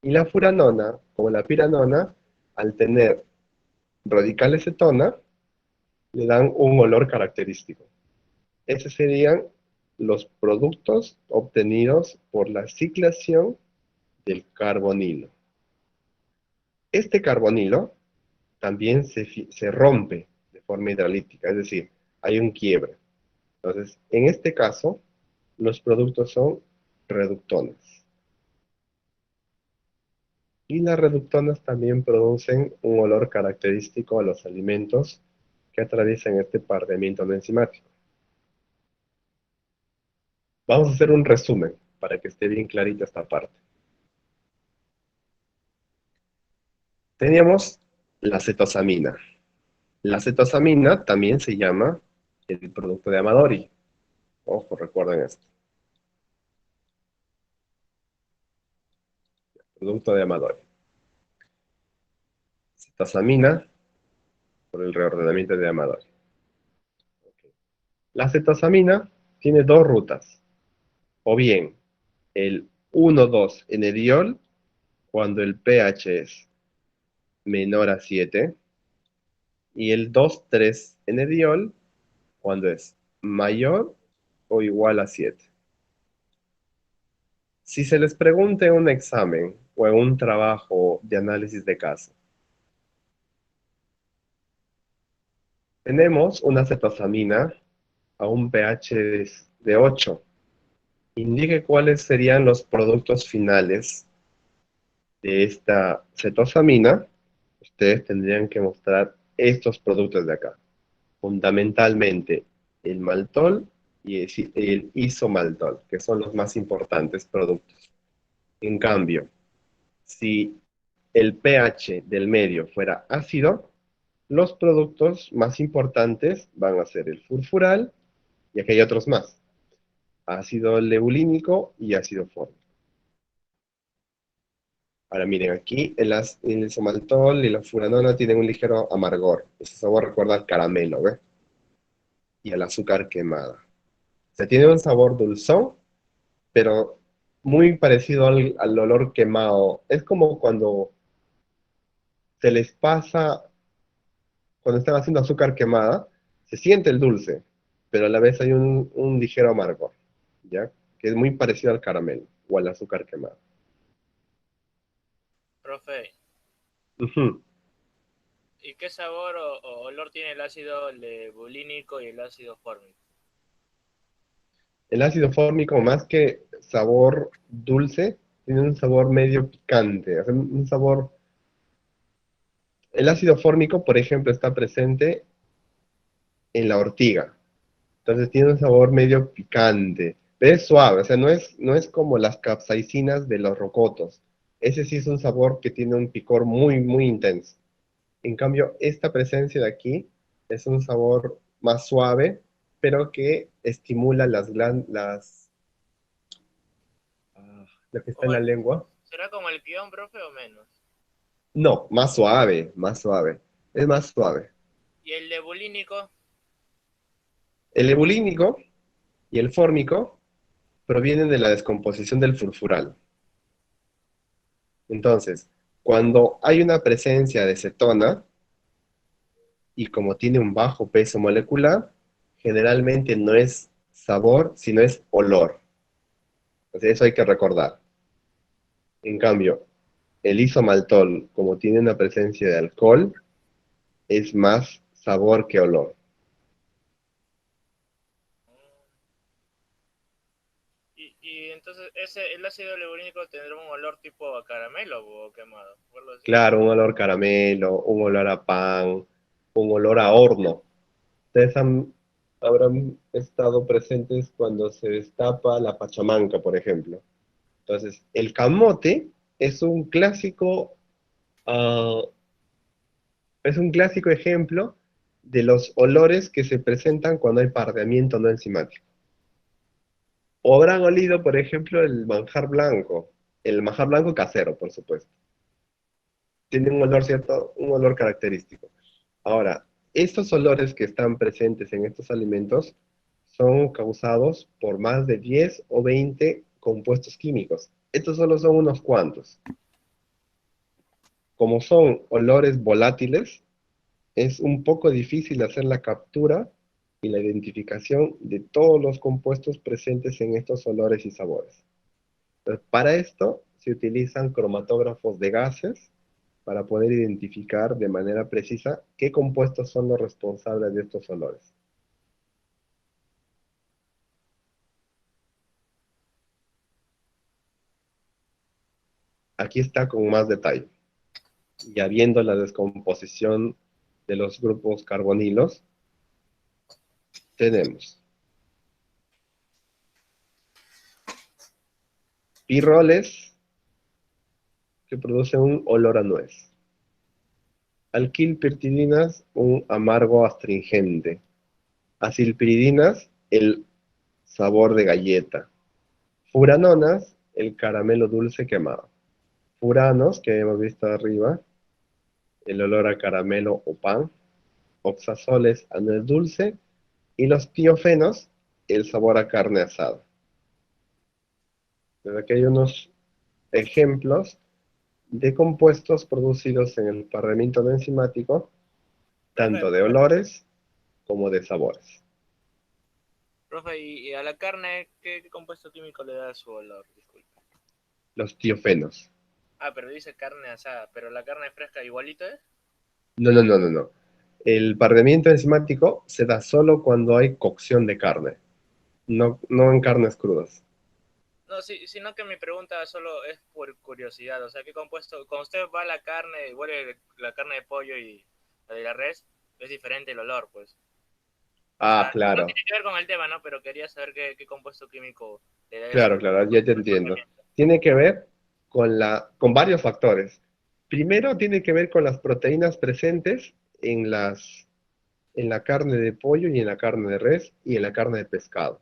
Y la furanona, como la piranona, al tener radicales cetona, le dan un olor característico. Esos serían los productos obtenidos por la ciclación del carbonilo. Este carbonilo también se rompe de forma hidrolítica, es decir, hay un quiebre. Entonces, en este caso, los productos son reductonas. Y las reductonas también producen un olor característico a los alimentos que atraviesan este pardeamiento no enzimático. Vamos a hacer un resumen para que esté bien clarita esta parte. Teníamos la cetosamina. La cetosamina también se llama el producto de Amadori. Ojo, recuerden esto. Producto de Amadori. Cetosamina por el reordenamiento de Amadori. La cetosamina tiene dos rutas. O bien el 1,2-enediol cuando el pH es menor a 7 y el 2,3-enediol cuando es mayor o igual a 7. Si se les pregunta en un examen o en un trabajo de análisis de caso, tenemos una cetosamina a un pH de 8. Indique cuáles serían los productos finales de esta cetosamina. Ustedes tendrían que mostrar estos productos de acá. Fundamentalmente el maltol y el isomaltol, que son los más importantes productos. En cambio, si el pH del medio fuera ácido, los productos más importantes van a ser el furfural y aquí hay otros más, ácido lebulínico y ácido fórmico. Ahora miren, aquí el isomaltol y la furanona tienen un ligero amargor. Ese sabor recuerda al caramelo, ¿ves? Y al azúcar quemada. O sea, tiene un sabor dulzón, pero muy parecido al olor quemado. Es como cuando se les pasa, cuando están haciendo azúcar quemada, se siente el dulce, pero a la vez hay un ligero amargor, ¿ya? Que es muy parecido al caramelo o al azúcar quemado. Profe, Ujú. ¿y qué sabor o olor tiene el ácido lebulínico y el ácido fórmico? El ácido fórmico, más que sabor dulce, tiene un sabor medio picante, o sea, un sabor... El ácido fórmico, por ejemplo, está presente en la ortiga. Entonces tiene un sabor medio picante, pero es suave, o sea, no es como las capsaicinas de los rocotos. Ese sí es un sabor que tiene un picor muy, muy intenso. En cambio, esta presencia de aquí es un sabor más suave, pero que estimula lo que está en Como la el, lengua. ¿Será como el guión, profe, o menos? No, más suave, más suave. Es más suave. ¿Y el lebulínico? El ebulínico y el fórmico provienen de la descomposición del furfural. Entonces, cuando hay una presencia de cetona, y como tiene un bajo peso molecular, generalmente no es sabor, sino es olor. Entonces, eso hay que recordar. En cambio, el isomaltol, como tiene una presencia de alcohol, es más sabor que olor. Y entonces, ¿el ácido lebulínico tendrá un olor tipo a caramelo o quemado? ¿O algo así? Claro, un olor caramelo, un olor a pan, un olor a horno. Ustedes habrán estado presentes cuando se destapa la pachamanca, por ejemplo. Entonces, el camote es un clásico, ah, es un clásico ejemplo de los olores que se presentan cuando hay pardeamiento no enzimático. O habrán olido, por ejemplo, el manjar blanco casero, por supuesto. Tiene un olor, ¿cierto? Un olor característico. Ahora, estos olores que están presentes en estos alimentos son causados por más de 10 o 20 compuestos químicos. Estos solo son unos cuantos. Como son olores volátiles, es un poco difícil hacer la captura y la identificación de todos los compuestos presentes en estos olores y sabores. Entonces, para esto se utilizan cromatógrafos de gases para poder identificar de manera precisa qué compuestos son los responsables de estos olores. Aquí está con más detalle. Ya viendo la descomposición de los grupos carbonilos, tenemos pirroles que producen un olor a nuez. Alquilpirtidinas, un amargo astringente. Acilpiridinas, el sabor de galleta. Furanonas, el caramelo dulce quemado. Furanos, que hemos visto arriba, el olor a caramelo o pan. Oxazoles, a nuez dulce. Y los tiofenos, el sabor a carne asada. Entonces, aquí hay unos ejemplos de compuestos producidos en el parramiento enzimático, Profe, tanto de olores como de sabores. profe, y a la carne, ¿qué compuesto químico le da su olor? Disculpe. Los tiofenos. Ah, pero dice carne asada, pero la carne fresca igualito es. No, no, no, no, no. El parramiento enzimático se da solo cuando hay cocción de carne, no, no en carnes crudas. No, sí, sino que mi pregunta solo es por curiosidad. O sea, ¿qué compuesto? Cuando usted va a la carne, huele la carne de pollo y la de la res, es diferente el olor, pues. O Ah, sea, no claro, tiene que ver con el tema, ¿no? Pero quería saber qué compuesto químico le da ese claro, olor. claro, ya te entiendo. Tiene que ver con varios factores. Primero tiene que ver con las proteínas presentes en la carne de pollo y en la carne de res y en la carne de pescado.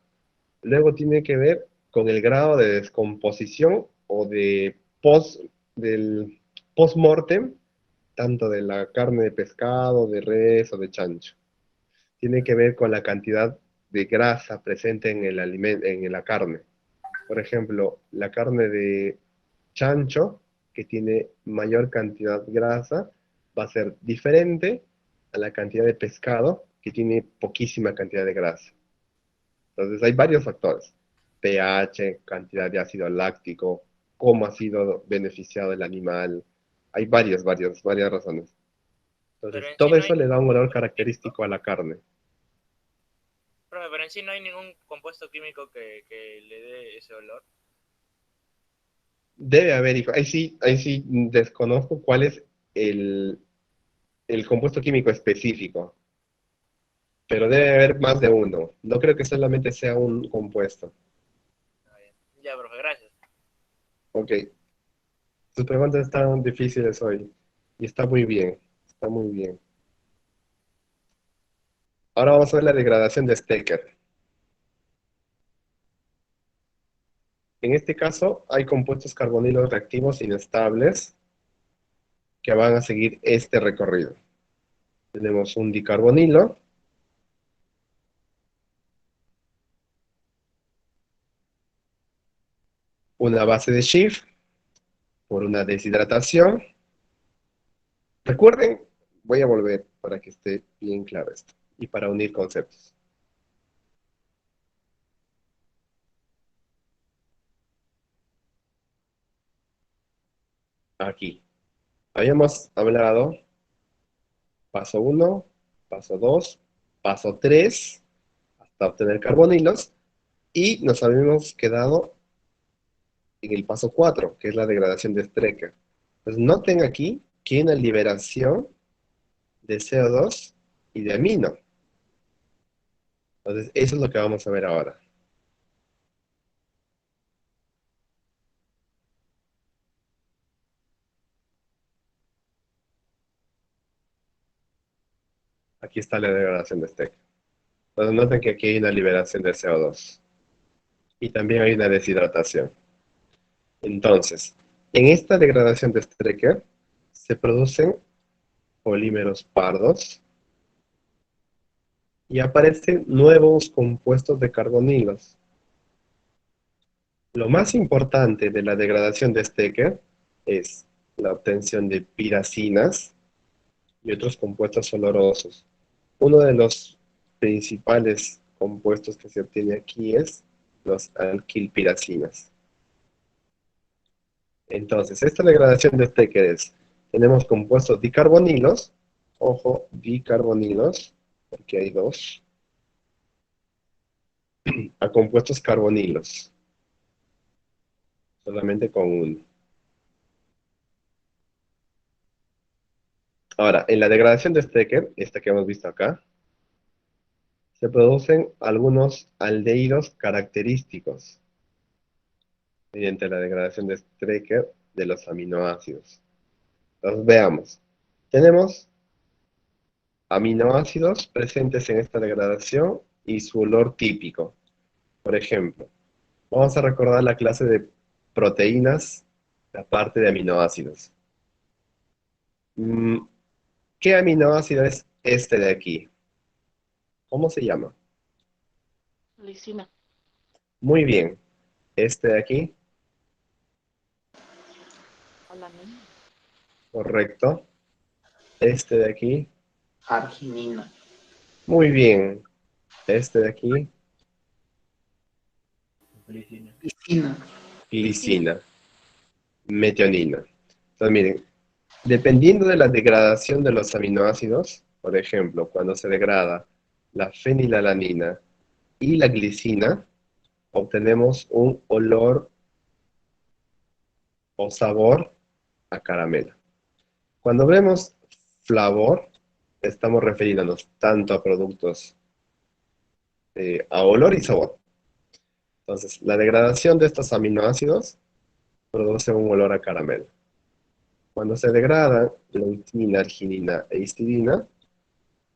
Luego tiene que ver con el grado de descomposición o del post-mortem, tanto de la carne de pescado, de res o de chancho. Tiene que ver con la cantidad de grasa presente en el alimento, en la carne. Por ejemplo, la carne de chancho, que tiene mayor cantidad de grasa, va a ser diferente a la cantidad de pescado, que tiene poquísima cantidad de grasa. Entonces hay varios factores: pH, cantidad de ácido láctico, cómo ha sido beneficiado el animal. Hay varias razones. Pero Entonces en sí todo no hay eso le da ningún un olor compuesto químico. característico a la carne. Pero en sí no hay ningún compuesto químico que le dé ese olor. Debe haber, hijo. Ahí sí desconozco cuál es el, el compuesto químico específico, pero debe haber más de uno. No creo que solamente sea un compuesto. Ah, ya, profe, gracias. Ok, tus preguntas están difíciles hoy y está muy bien. Ahora vamos a ver la degradación de Stecker. En este caso, hay compuestos carbonilos reactivos inestables que van a seguir este recorrido. Tenemos un dicarbonilo, una base de Schiff por una deshidratación. Recuerden, voy a volver para que esté bien claro esto y para unir conceptos. Aquí. Habíamos hablado paso uno, paso 2, paso 3, hasta obtener carbonilos, y nos habíamos quedado en el paso 4, que es la degradación de Strecker. Pues noten aquí que hay una liberación de CO2 y de amino. Entonces, eso es lo que vamos a ver ahora. Aquí está la degradación de Strecker. Entonces, noten que aquí hay una liberación de CO2 y también hay una deshidratación. Entonces, en esta degradación de Strecker se producen polímeros pardos y aparecen nuevos compuestos de carbonilos. Lo más importante de la degradación de Stecker es la obtención de piracinas y otros compuestos olorosos. Uno de los principales compuestos que se obtiene aquí es los alquilpiracinas. Entonces, esta degradación de Stecker es, tenemos compuestos dicarbonilos, ojo, dicarbonilos, porque hay dos, a compuestos carbonilos, solamente con uno. Ahora, en la degradación de Stecker, esta que hemos visto acá, se producen algunos aldehídos característicos mediante la degradación de Stecker de los aminoácidos. Entonces, veamos. Tenemos aminoácidos presentes en esta degradación y su olor típico. Por ejemplo, vamos a recordar la clase de proteínas, la parte de aminoácidos. Mm, ¿Qué aminoácido es este de aquí? ¿Cómo se llama? Lisina. Muy bien. Este de aquí. Alanina. Correcto. Este de aquí. Arginina. Muy bien. Este de aquí. Glicina. Glicina. Glicina. Metionina. Entonces, miren, dependiendo de la degradación de los aminoácidos, por ejemplo, cuando se degrada la fenilalanina y la glicina, obtenemos un olor o sabor a caramelo. Cuando vemos flavor, estamos refiriéndonos tanto a productos a olor y sabor. Entonces, la degradación de estos aminoácidos produce un olor a caramelo. Cuando se degradan leucina, arginina e histidina,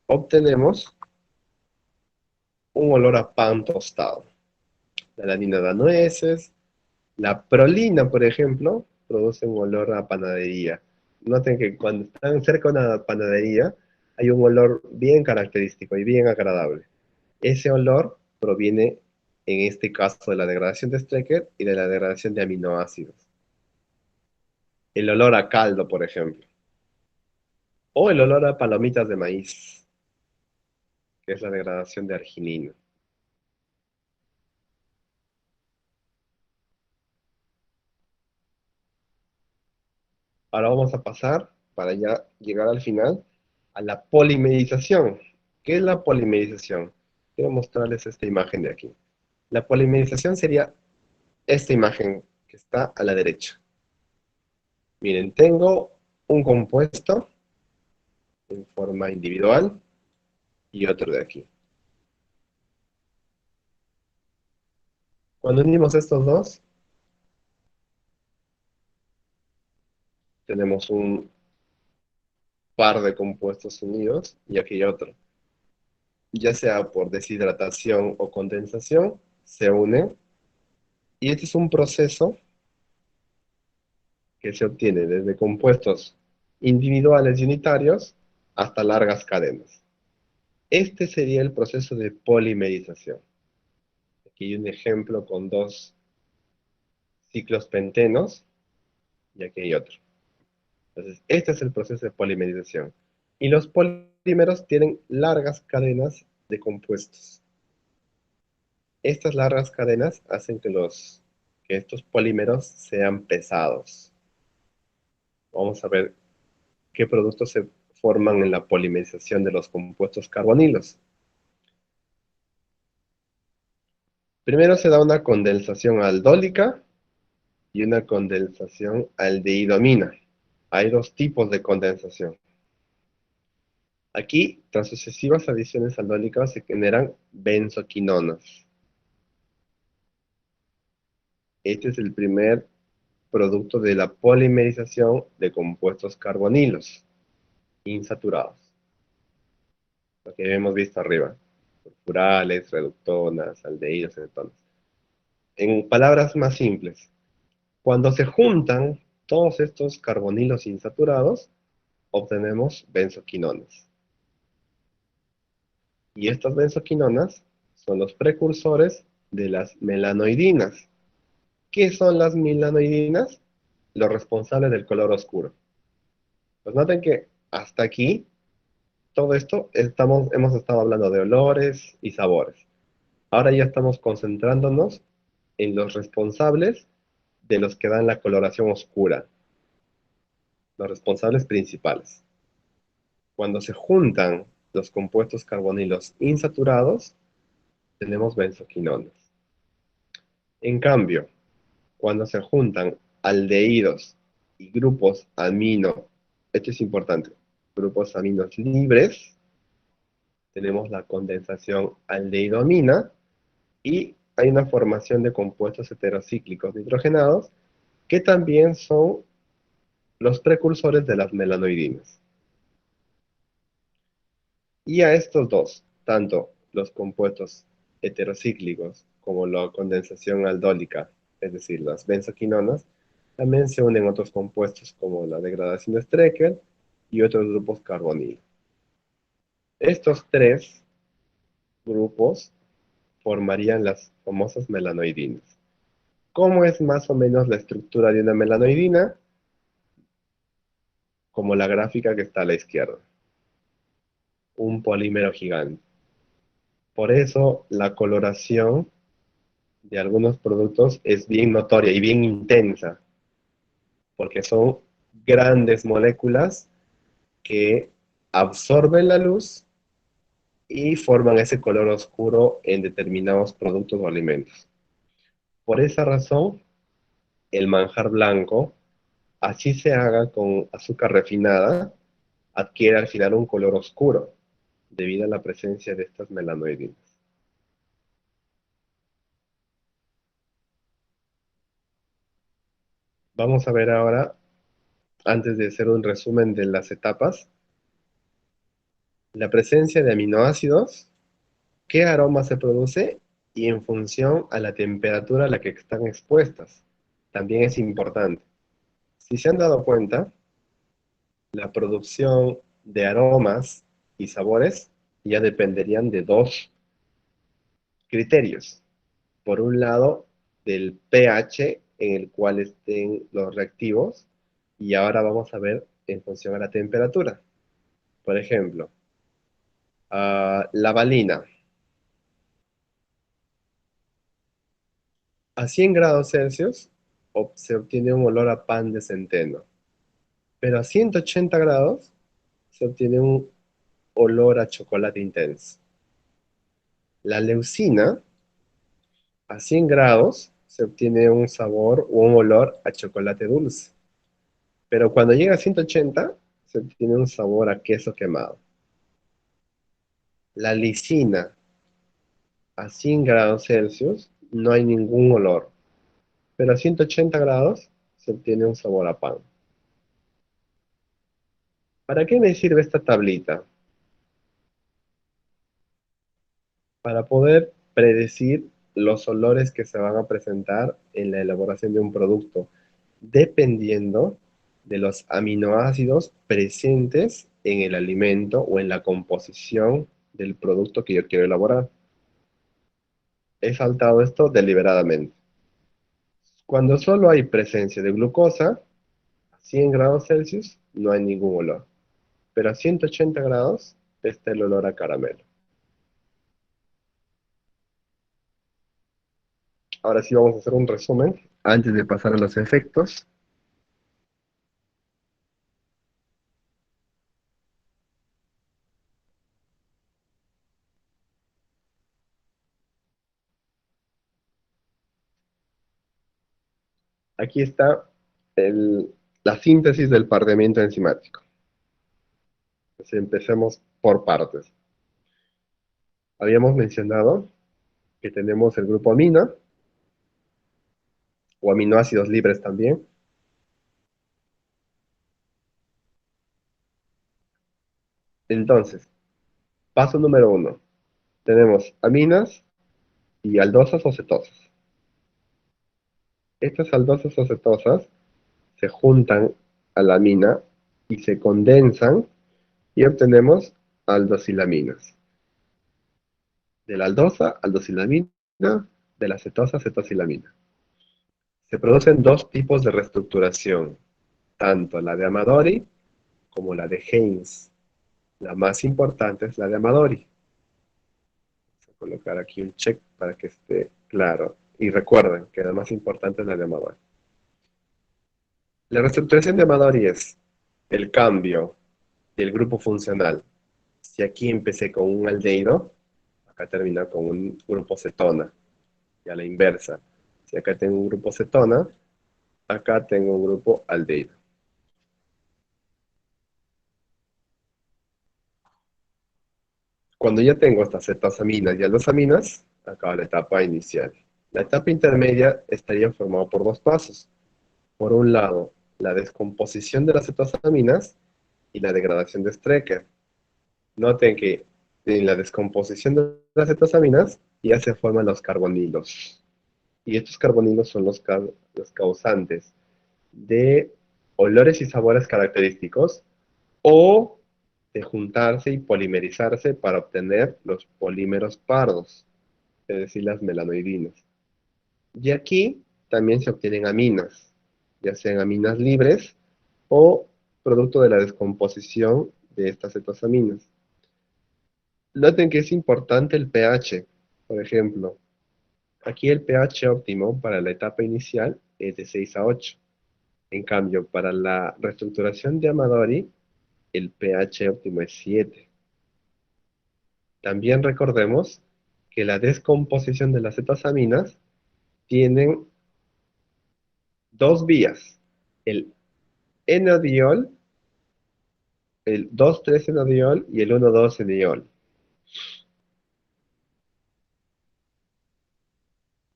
obtenemos un olor a pan tostado. La alanina da nueces, la prolina, por ejemplo, produce un olor a panadería. Noten que cuando están cerca de una panadería, hay un olor bien característico y bien agradable. Ese olor proviene, en este caso, de la degradación de Strecker y de la degradación de aminoácidos. El olor a caldo, por ejemplo. O el olor a palomitas de maíz, que es la degradación de arginina. Ahora vamos a pasar, para ya llegar al final, a la polimerización. ¿Qué es la polimerización? Quiero mostrarles esta imagen de aquí. La polimerización sería esta imagen que está a la derecha. Miren, tengo un compuesto en forma individual y otro de aquí. Cuando unimos estos dos, tenemos un par de compuestos unidos y aquí hay otro. Ya sea por deshidratación o condensación, se unen. Y este es un proceso que se obtiene desde compuestos individuales y unitarios hasta largas cadenas. Este sería el proceso de polimerización. Aquí hay un ejemplo con dos ciclos pentenos y aquí hay otro. Entonces, este es el proceso de polimerización. Y los polímeros tienen largas cadenas de compuestos. Estas largas cadenas hacen que estos polímeros sean pesados. Vamos a ver qué productos se forman en la polimerización de los compuestos carbonilos. Primero se da una condensación aldólica y una condensación aldehidamina. Hay dos tipos de condensación. Aquí, tras sucesivas adiciones aldólicas, se generan benzoquinonas. Este es el primer producto de la polimerización de compuestos carbonilos insaturados. Lo que hemos visto arriba. Sulfurales, reductonas, aldehídos, cetonas. En palabras más simples, cuando se juntan todos estos carbonilos insaturados, obtenemos benzoquinonas. Y estas benzoquinonas son los precursores de las melanoidinas. ¿Qué son las melanoidinas? Los responsables del color oscuro. Pues noten que hasta aquí, todo esto, hemos estado hablando de olores y sabores. Ahora ya estamos concentrándonos en los responsables de los que dan la coloración oscura. Los responsables principales. Cuando se juntan los compuestos carbonilos insaturados, tenemos benzoquinonas. En cambio, cuando se juntan aldehídos y grupos amino, esto es importante, grupos aminos libres, tenemos la condensación aldehído-amina y hay una formación de compuestos heterocíclicos nitrogenados que también son los precursores de las melanoidinas. Y a estos dos, tanto los compuestos heterocíclicos como la condensación aldólica, es decir, las benzoquinonas, también se unen otros compuestos como la degradación de Strecker y otros grupos carbonilos. Estos tres grupos formarían las famosas melanoidinas. ¿Cómo es más o menos la estructura de una melanoidina? como la gráfica que está a la izquierda. Un polímero gigante. Por eso la coloración de algunos productos es bien notoria y bien intensa, porque son grandes moléculas que absorben la luz y forman ese color oscuro en determinados productos o alimentos. Por esa razón, el manjar blanco, así se haga con azúcar refinada, adquiere al final un color oscuro, debido a la presencia de estas melanoidinas. Vamos a ver ahora, antes de hacer un resumen de las etapas, la presencia de aminoácidos, qué aroma se produce y en función a la temperatura a la que están expuestas. También es importante. Si se han dado cuenta, la producción de aromas y sabores ya dependerían de dos criterios. Por un lado, del pH en el cual estén los reactivos, y ahora vamos a ver en función a la temperatura. Por ejemplo, la valina. A 100 grados Celsius se obtiene un olor a pan de centeno, pero a 180 grados se obtiene un olor a chocolate intenso. La leucina, a 100 grados se obtiene un sabor o un olor a chocolate dulce, pero cuando llega a 180 se obtiene un sabor a queso quemado. La lisina, a 100 grados Celsius no hay ningún olor, pero a 180 grados se obtiene un sabor a pan. ¿Para qué me sirve esta tablita? Para poder predecir los olores que se van a presentar en la elaboración de un producto, dependiendo de los aminoácidos presentes en el alimento o en la composición del producto que yo quiero elaborar. He saltado esto deliberadamente. Cuando solo hay presencia de glucosa, a 100 grados Celsius no hay ningún olor, pero a 180 grados está el olor a caramelo. Ahora sí vamos a hacer un resumen antes de pasar a los efectos. Aquí está la síntesis del parlamento enzimático. Entonces, empecemos por partes. Habíamos mencionado que tenemos el grupo amina, o aminoácidos libres también. Entonces, paso número 1. Tenemos aminas y aldosas o cetosas. Estas aldosas o cetosas se juntan a la amina y se condensan y obtenemos aldosilaminas. De la aldosa, aldosilamina, de la cetosa, cetosilamina. Se producen dos tipos de reestructuración, tanto la de Amadori como la de Haynes. La más importante es la de Amadori. Vamos a colocar aquí un check para que esté claro. Y recuerden que la más importante es la de Amadori. La reestructuración de Amadori es el cambio del grupo funcional. Si aquí empecé con un aldehído, acá termina con un grupo cetona. Y a la inversa. Si acá tengo un grupo cetona, acá tengo un grupo aldehído. Cuando ya tengo estas cetosaminas y aldosaminas, acaba la etapa inicial. La etapa intermedia estaría formada por dos pasos. Por un lado, la descomposición de las cetosaminas y la degradación de Strecker. Noten que en la descomposición de las cetosaminas ya se forman los carbonilos. Y estos carbonilos son los causantes de olores y sabores característicos o de juntarse y polimerizarse para obtener los polímeros pardos, es decir, las melanoidinas. Y aquí también se obtienen aminas, ya sean aminas libres o producto de la descomposición de estas cetosaminas. Noten que es importante el pH. Por ejemplo, aquí el pH óptimo para la etapa inicial es de 6 a 8. En cambio, para la reestructuración de Amadori, el pH óptimo es 7. También recordemos que la descomposición de las cetosaminas tienen dos vías, el enediol, el 2,3-enediol y el 1,2-enediol.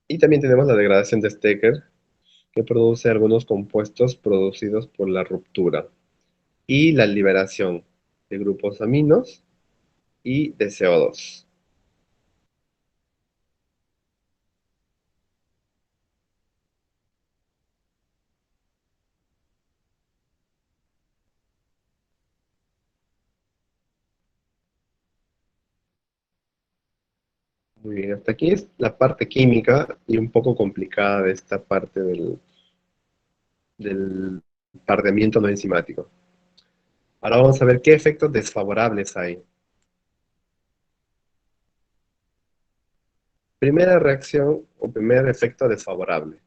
Y también tenemos la degradación de Stecker, que produce algunos compuestos producidos por la ruptura, y la liberación de grupos aminos y de CO2. Muy bien, hasta aquí es la parte química y un poco complicada de esta parte del pardeamiento no enzimático. Ahora vamos a ver qué efectos desfavorables hay. Primera reacción o primer efecto desfavorable.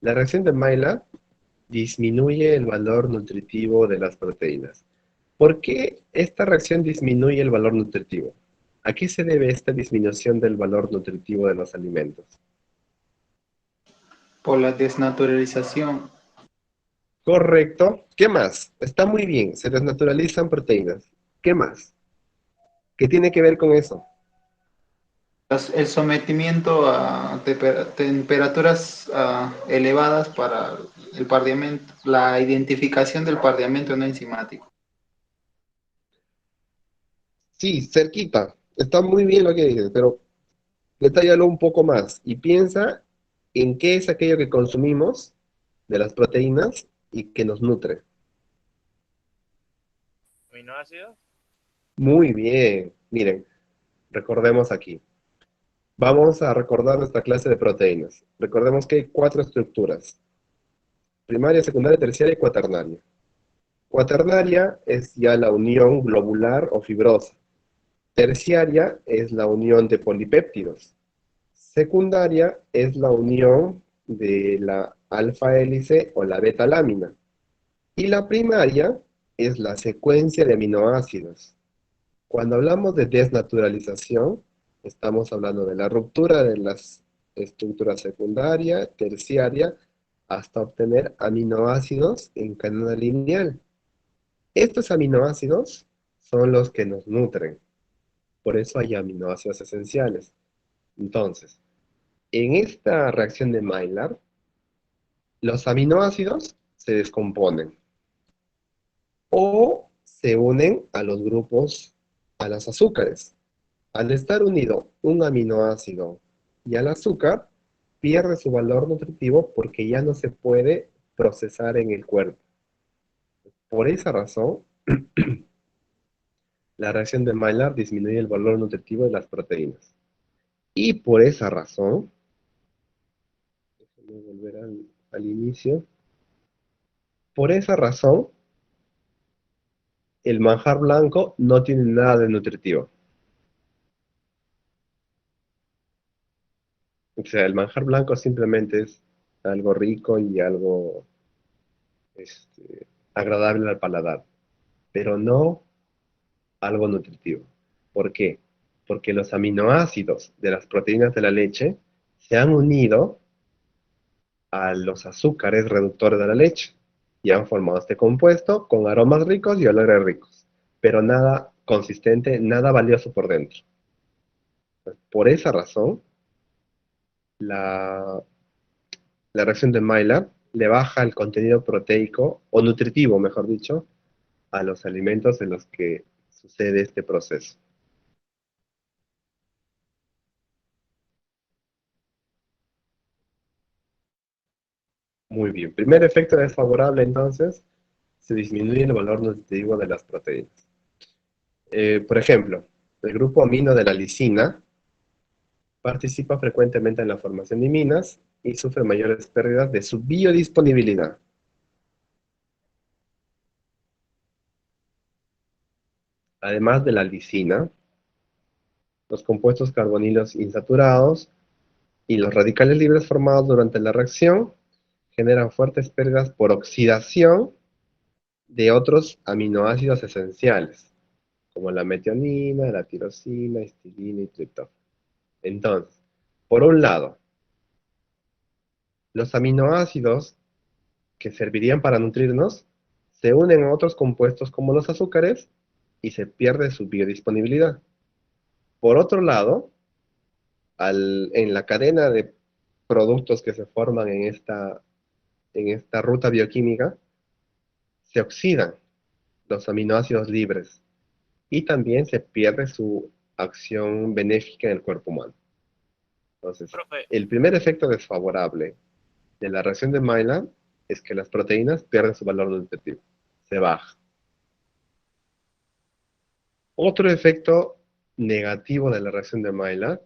La reacción de Maillard disminuye el valor nutritivo de las proteínas. ¿Por qué esta reacción disminuye el valor nutritivo? ¿A qué se debe esta disminución del valor nutritivo de los alimentos? Por la desnaturalización. Correcto. ¿Qué más? Está muy bien, se desnaturalizan proteínas. ¿Qué más? ¿Qué tiene que ver con eso? El sometimiento a temperaturas elevadas para el pardeamiento, la identificación del pardeamiento no enzimático. Sí, cerquita. Está muy bien lo que dices, pero detállalo un poco más y piensa en qué es aquello que consumimos de las proteínas y que nos nutre. ¿Aminoácidos? Muy bien. Miren, recordemos aquí. Vamos a recordar nuestra clase de proteínas. Recordemos que hay 4 estructuras: primaria, secundaria, terciaria y cuaternaria. Cuaternaria es ya la unión globular o fibrosa. Terciaria es la unión de polipéptidos. Secundaria es la unión de la alfa hélice o la beta lámina. Y la primaria es la secuencia de aminoácidos. Cuando hablamos de desnaturalización, estamos hablando de la ruptura de las estructuras secundaria, terciaria, hasta obtener aminoácidos en cadena lineal. Estos aminoácidos son los que nos nutren. Por eso hay aminoácidos esenciales. Entonces, en esta reacción de Maillard, los aminoácidos se descomponen o se unen a los grupos, a los azúcares. Al estar unido un aminoácido y al azúcar, pierde su valor nutritivo porque ya no se puede procesar en el cuerpo. Por esa razón, la reacción de Maillard disminuye el valor nutritivo de las proteínas. Y por esa razón, déjame volver al inicio, por esa razón, el manjar blanco no tiene nada de nutritivo. O sea, el manjar blanco simplemente es algo rico y algo agradable al paladar, pero no algo nutritivo. ¿Por qué? Porque los aminoácidos de las proteínas de la leche se han unido a los azúcares reductores de la leche y han formado este compuesto con aromas ricos y olores ricos, pero nada consistente, nada valioso por dentro. Por esa razón, la, la reacción de Maillard le baja el contenido proteico, o nutritivo, mejor dicho, a los alimentos en los que sucede este proceso. Muy bien. Primer efecto desfavorable, entonces, se disminuye el valor nutritivo de las proteínas. Por ejemplo, el grupo amino de la lisina participa frecuentemente en la formación de iminas y sufre mayores pérdidas de su biodisponibilidad. Además de la lisina, los compuestos carbonilos insaturados y los radicales libres formados durante la reacción generan fuertes pérdidas por oxidación de otros aminoácidos esenciales, como la metionina, la tirosina, histidina y triptófano. Entonces, por un lado, los aminoácidos que servirían para nutrirnos se unen a otros compuestos como los azúcares y se pierde su biodisponibilidad. Por otro lado, en la cadena de productos que se forman en esta ruta bioquímica, se oxidan los aminoácidos libres y también se pierde su acción benéfica en el cuerpo humano. Entonces, Profe, el primer efecto desfavorable de la reacción de Maillard es que las proteínas pierden su valor nutritivo, se baja. Otro efecto negativo de la reacción de Maillard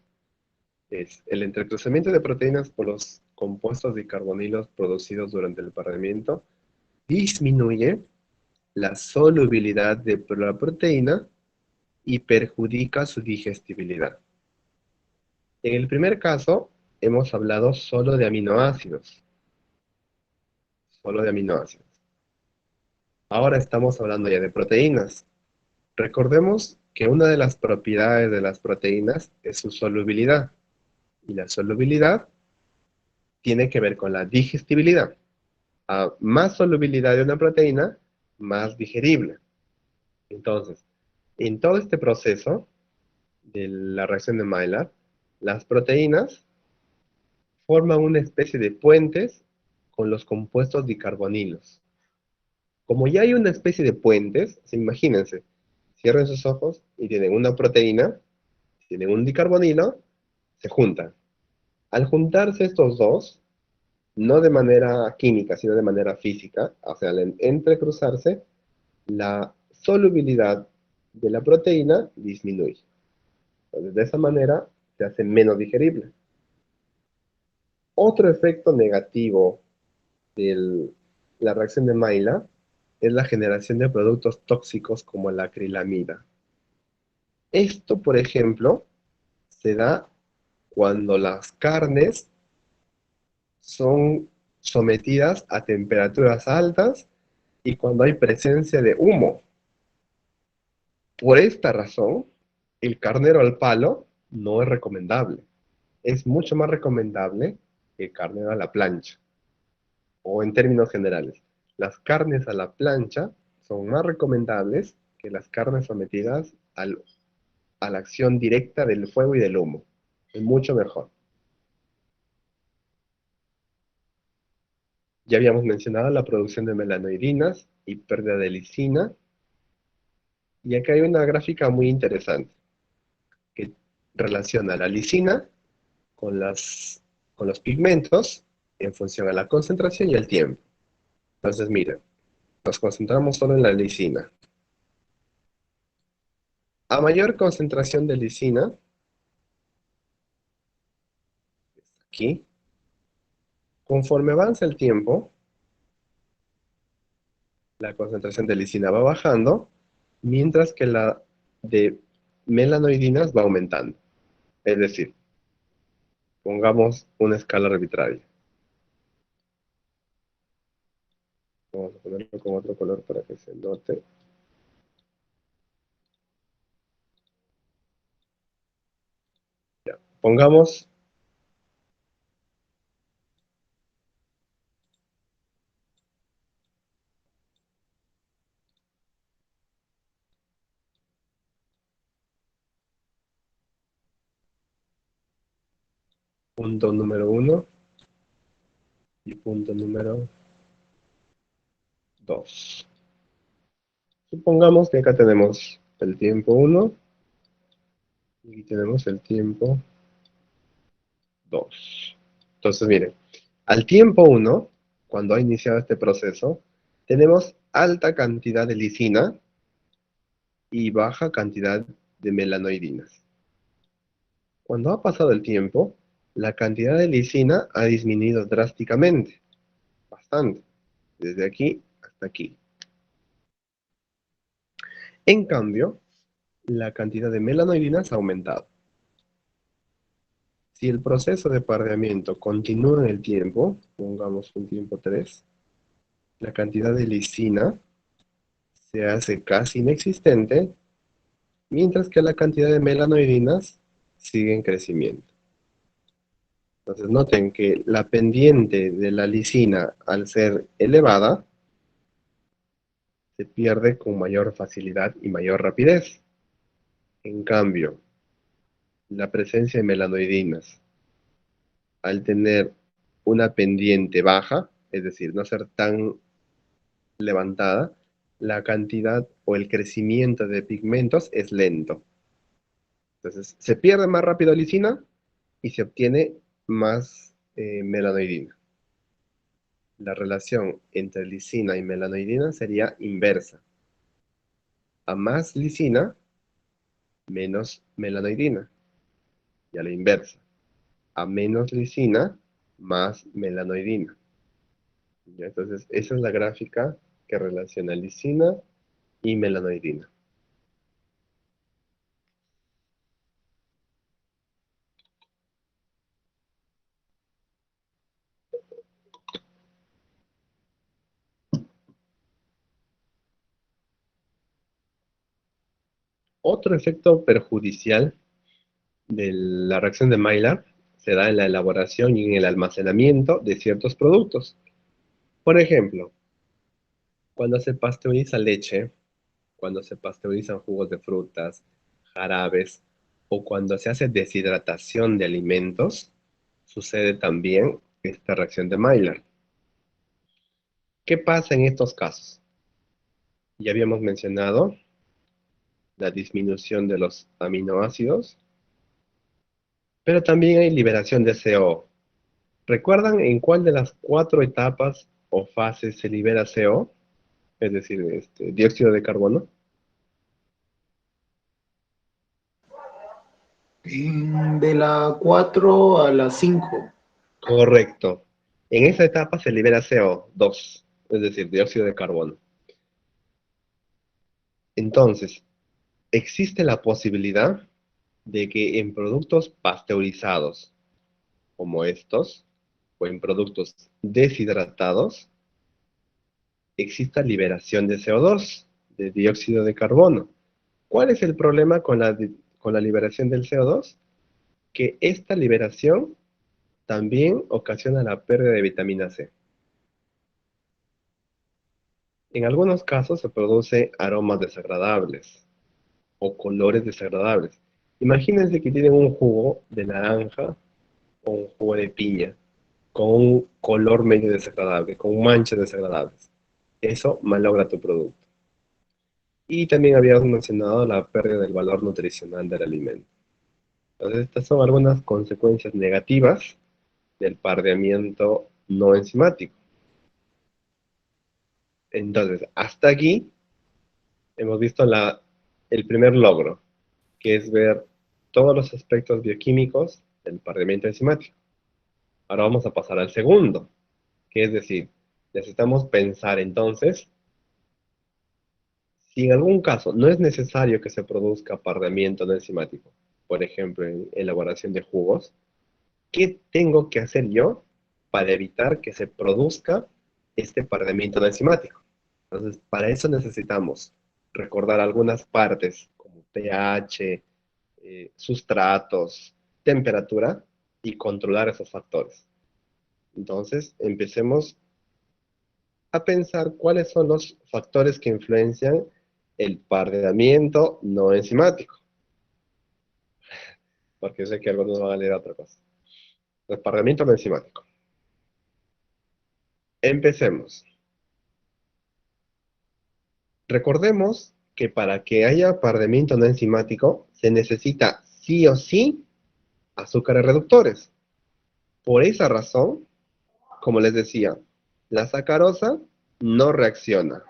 es el entrecruzamiento de proteínas por los compuestos bicarbonilos producidos durante el paramiento disminuye la solubilidad de la proteína y perjudica su digestibilidad. En el primer caso, hemos hablado solo de aminoácidos. Solo de aminoácidos. Ahora estamos hablando ya de proteínas. Recordemos que una de las propiedades de las proteínas es su solubilidad. Y la solubilidad tiene que ver con la digestibilidad. A más solubilidad de una proteína, más digerible. Entonces, en todo este proceso de la reacción de Maillard, las proteínas forman una especie de puentes con los compuestos bicarbonilos. Como ya hay una especie de puentes, imagínense, cierren sus ojos y tienen una proteína, tienen un bicarbonilo, se juntan. Al juntarse estos dos, no de manera química, sino de manera física, o sea, al entrecruzarse, la solubilidad de la proteína disminuye. Entonces, de esa manera se hace menos digerible. Otro efecto negativo de la reacción de Maillard es la generación de productos tóxicos como la acrilamida. Esto, por ejemplo, se da cuando las carnes son sometidas a temperaturas altas y cuando hay presencia de humo. Por esta razón, el carnero al palo no es recomendable. Es mucho más recomendable el carnero a la plancha. O en términos generales, las carnes a la plancha son más recomendables que las carnes sometidas a la acción directa del fuego y del humo. Es mucho mejor. Ya habíamos mencionado la producción de melanoidinas y pérdida de lisina. Y acá hay una gráfica muy interesante que relaciona la lisina con los pigmentos en función a la concentración y el tiempo. Entonces, miren, nos concentramos solo en la lisina. A mayor concentración de lisina, aquí, conforme avanza el tiempo, la concentración de lisina va bajando, mientras que la de melanoidinas va aumentando. Es decir, pongamos una escala arbitraria. Vamos a ponerlo con otro color para que se note. Ya. Pongamos punto número 1 y punto número 2. Supongamos que acá tenemos el tiempo 1 y aquí tenemos el tiempo 2. Entonces, miren, al tiempo 1, cuando ha iniciado este proceso, tenemos alta cantidad de lisina y baja cantidad de melanoidinas. Cuando ha pasado el tiempo, la cantidad de lisina ha disminuido drásticamente, bastante, desde aquí hasta aquí. En cambio, la cantidad de melanoidinas ha aumentado. Si el proceso de pardeamiento continúa en el tiempo, pongamos un tiempo 3, la cantidad de lisina se hace casi inexistente, mientras que la cantidad de melanoidinas sigue en crecimiento. Entonces noten que la pendiente de la lisina, al ser elevada, se pierde con mayor facilidad y mayor rapidez. En cambio, la presencia de melanoidinas, al tener una pendiente baja, es decir, no ser tan levantada, la cantidad o el crecimiento de pigmentos es lento. Entonces, se pierde más rápido lisina y se obtiene más melanoidina. La relación entre lisina y melanoidina sería inversa. A más lisina, menos melanoidina. Y a la inversa. A menos lisina, más melanoidina. ¿Ya? Entonces, esa es la gráfica que relaciona lisina y melanoidina. Otro efecto perjudicial de la reacción de Maillard se da en la elaboración y en el almacenamiento de ciertos productos. Por ejemplo, cuando se pasteuriza leche, cuando se pasteurizan jugos de frutas, jarabes, o cuando se hace deshidratación de alimentos, sucede también esta reacción de Maillard. ¿Qué pasa en estos casos? Ya habíamos mencionado la disminución de los aminoácidos, pero también hay liberación de CO. ¿Recuerdan en cuál de las 4 etapas o fases se libera CO? Es decir, dióxido de carbono. De la 4 a la 5. Correcto. En esa etapa se libera CO2, es decir, dióxido de carbono. Entonces, existe la posibilidad de que en productos pasteurizados, como estos, o en productos deshidratados, exista liberación de CO2, de dióxido de carbono. ¿Cuál es el problema con la liberación del CO2? Que esta liberación también ocasiona la pérdida de vitamina C. En algunos casos se produce aromas desagradables o colores desagradables. Imagínense que tienen un jugo de naranja o un jugo de piña con un color medio desagradable, con manchas desagradables. Eso malogra tu producto. Y también habíamos mencionado la pérdida del valor nutricional del alimento. Entonces, estas son algunas consecuencias negativas del pardeamiento no enzimático. Entonces, hasta aquí hemos visto el primer logro, que es ver todos los aspectos bioquímicos del pardeamiento enzimático. Ahora vamos a pasar al segundo, que es decir, necesitamos pensar entonces, si en algún caso no es necesario que se produzca pardeamiento no enzimático, por ejemplo, en elaboración de jugos, ¿qué tengo que hacer yo para evitar que se produzca este pardeamiento no enzimático? Entonces, para eso necesitamos recordar algunas partes como pH, sustratos, temperatura y controlar esos factores. Entonces, empecemos a pensar cuáles son los factores que influencian el pardeamiento no enzimático. Porque sé que algunos van a leer otra cosa. El pardeamiento no enzimático. Empecemos. Recordemos que para que haya pardeamiento no enzimático se necesita sí o sí azúcares reductores. Por esa razón, como les decía, la sacarosa no reacciona.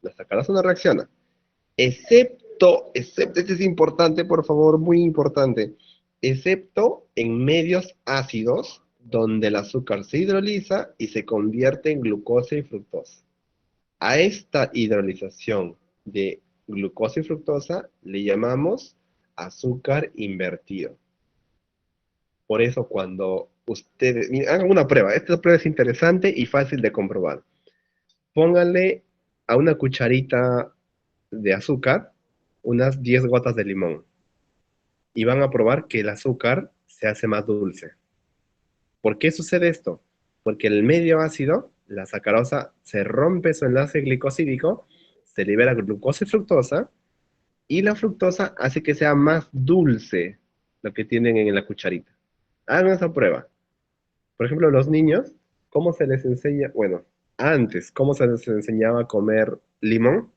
La sacarosa no reacciona. Excepto, esto es importante, por favor, muy importante, excepto en medios ácidos donde el azúcar se hidroliza y se convierte en glucosa y fructosa. A esta hidrolización de glucosa y fructosa, le llamamos azúcar invertido. Por eso cuando ustedes, miren, hagan una prueba, esta prueba es interesante y fácil de comprobar. Pónganle a una cucharita de azúcar unas 10 gotas de limón y van a probar que el azúcar se hace más dulce. ¿Por qué sucede esto? Porque el medio ácido, la sacarosa, se rompe su enlace glicosídico, se libera glucosa y fructosa, y la fructosa hace que sea más dulce lo que tienen en la cucharita. Hagan esa prueba. Por ejemplo, los niños, ¿cómo se les enseña? Bueno, antes, ¿cómo se les enseñaba a comer limón?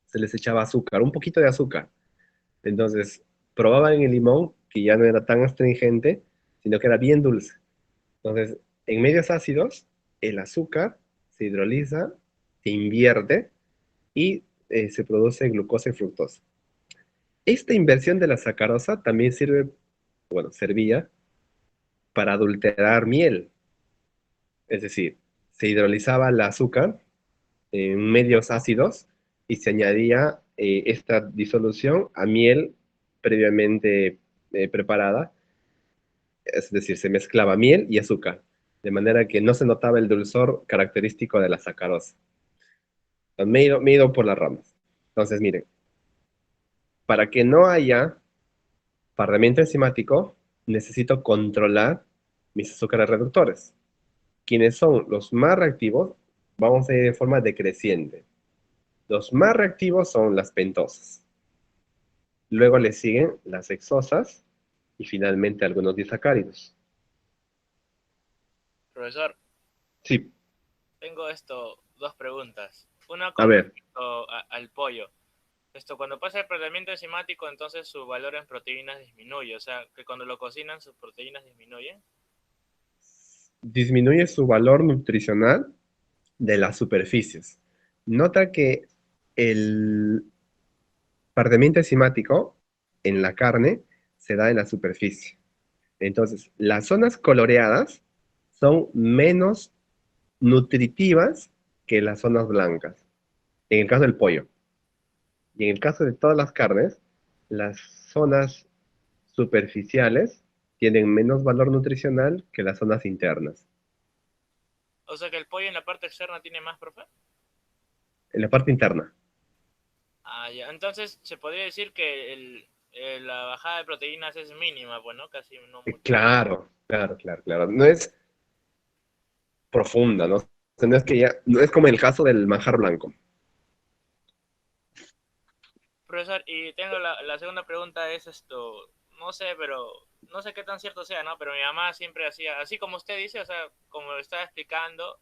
Se les echaba azúcar, un poquito de azúcar. Entonces, probaban el limón, que ya no era tan astringente, sino que era bien dulce. Entonces, en medios ácidos, el azúcar se hidroliza, se invierte y se produce glucosa y fructosa. Esta inversión de la sacarosa también sirve, bueno, servía para adulterar miel. Es decir, se hidrolizaba el azúcar en medios ácidos y se añadía esta disolución a miel previamente preparada. Es decir, se mezclaba miel y azúcar, de manera que no se notaba el dulzor característico de la sacarosa. Me he ido por las ramas. Entonces, miren, para que no haya parlamento enzimático, necesito controlar mis azúcares reductores. Quienes son los más reactivos, vamos a ir de forma decreciente. Los más reactivos son las pentosas. Luego le siguen las hexosas y finalmente algunos disacáridos. Profesor, Sí, tengo dos preguntas. Una a con ver, respecto al pollo. Cuando pasa el tratamiento enzimático, entonces su valor en proteínas disminuye. O sea, que cuando lo cocinan, sus proteínas disminuyen. disminuye su valor nutricional de las superficies. Nota que el tratamiento enzimático en la carne se da en la superficie. Entonces, las zonas coloreadas son menos nutritivas que las zonas blancas, en el caso del pollo. Y en el caso de todas las carnes, las zonas superficiales tienen menos valor nutricional que las zonas internas. O sea, que el pollo en la parte externa tiene más, profe. En la parte interna. Ah, ya. Entonces, se podría decir que la bajada de proteínas es mínima, pues, ¿no? Casi no mucho. Claro, claro, claro, claro. No es profunda, ¿no? O sea, no es como el caso del manjar blanco. Profesor, y tengo la segunda pregunta es no sé, pero no sé qué tan cierto sea, ¿no? Pero mi mamá siempre hacía, así como usted dice, o sea, como lo estaba explicando,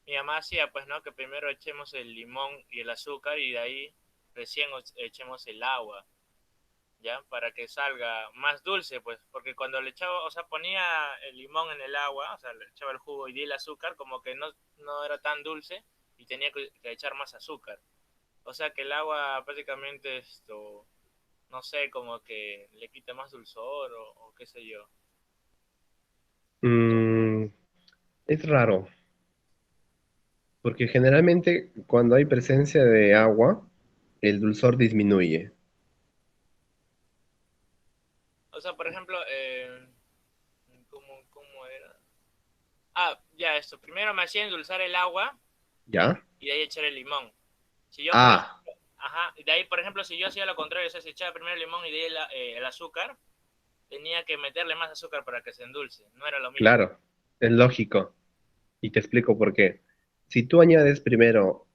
mi mamá hacía, pues, ¿no? Que primero echemos el limón y el azúcar y de ahí recién echemos el agua, ¿ya? Para que salga más dulce, pues, porque cuando le echaba, o sea, ponía el limón en el agua, o sea, le echaba el jugo y di el azúcar, como que no era tan dulce y tenía que echar más azúcar. O sea que el agua prácticamente no sé, como que le quita más dulzor o qué sé yo. Mm, es raro, porque generalmente cuando hay presencia de agua, el dulzor disminuye. O sea, por ejemplo, ¿cómo era? Ah, ya primero me hacía endulzar el agua ¿Ya? y de ahí echar el limón. Si yo, por Ah, ejemplo, ajá, de ahí, por ejemplo, si yo hacía lo contrario, o sea, si echaba primero el limón y de ahí el azúcar, tenía que meterle más azúcar para que se endulce. No era lo mismo. claro, es lógico. Y te explico por qué. Si tú añades primero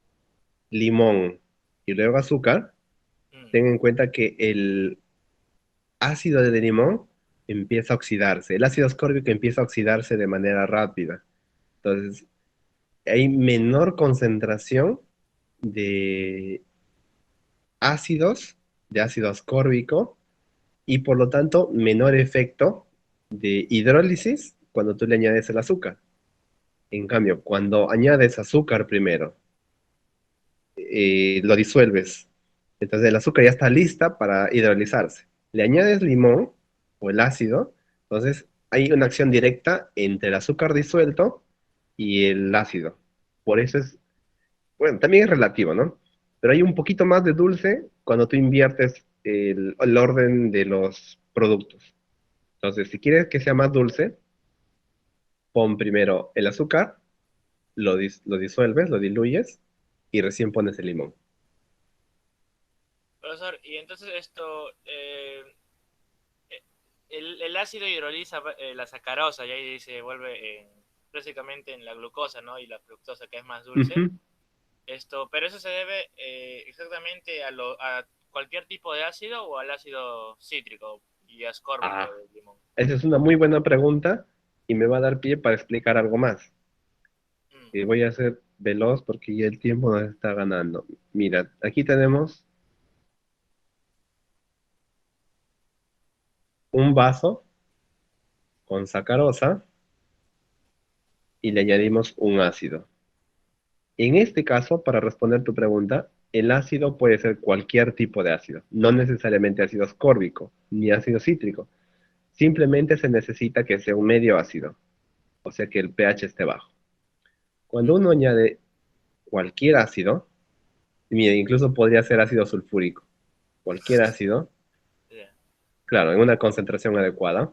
limón y luego azúcar, Mm. ten en cuenta que el ácido de limón empieza a oxidarse. El ácido ascórbico empieza a oxidarse de manera rápida. Entonces, hay menor concentración de ácidos, de ácido ascórbico, y por lo tanto menor efecto de hidrólisis cuando tú le añades el azúcar. En cambio, cuando añades azúcar primero, lo disuelves. Entonces el azúcar ya está lista para hidrolizarse. Le añades limón o el ácido, entonces hay una acción directa entre el azúcar disuelto y el ácido. Por eso es, bueno, también es relativo, ¿no? Pero hay un poquito más de dulce cuando tú inviertes el orden de los productos. Entonces, si quieres que sea más dulce, pon primero el azúcar, lo disuelves, lo diluyes y recién pones el limón. Profesor, y entonces esto, el ácido hidroliza la sacarosa y ahí se vuelve básicamente en la glucosa, ¿no? Y la fructosa que es más dulce. Ujú. Esto, pero eso se debe exactamente a cualquier tipo de ácido o al ácido cítrico y ascórbico Ah, del limón. esa es una muy buena pregunta y me va a dar pie para explicar algo más. Mm, Y voy a ser veloz porque ya el tiempo nos está ganando. Mira, aquí tenemos un vaso con sacarosa y le añadimos un ácido. En este caso, para responder tu pregunta, el ácido puede ser cualquier tipo de ácido, no necesariamente ácido ascórbico ni ácido cítrico. Simplemente se necesita que sea un medio ácido, o sea que el pH esté bajo. Cuando mm, uno añade cualquier ácido, mira, incluso podría ser ácido sulfúrico, cualquier ácido, yeah. claro, en una concentración adecuada,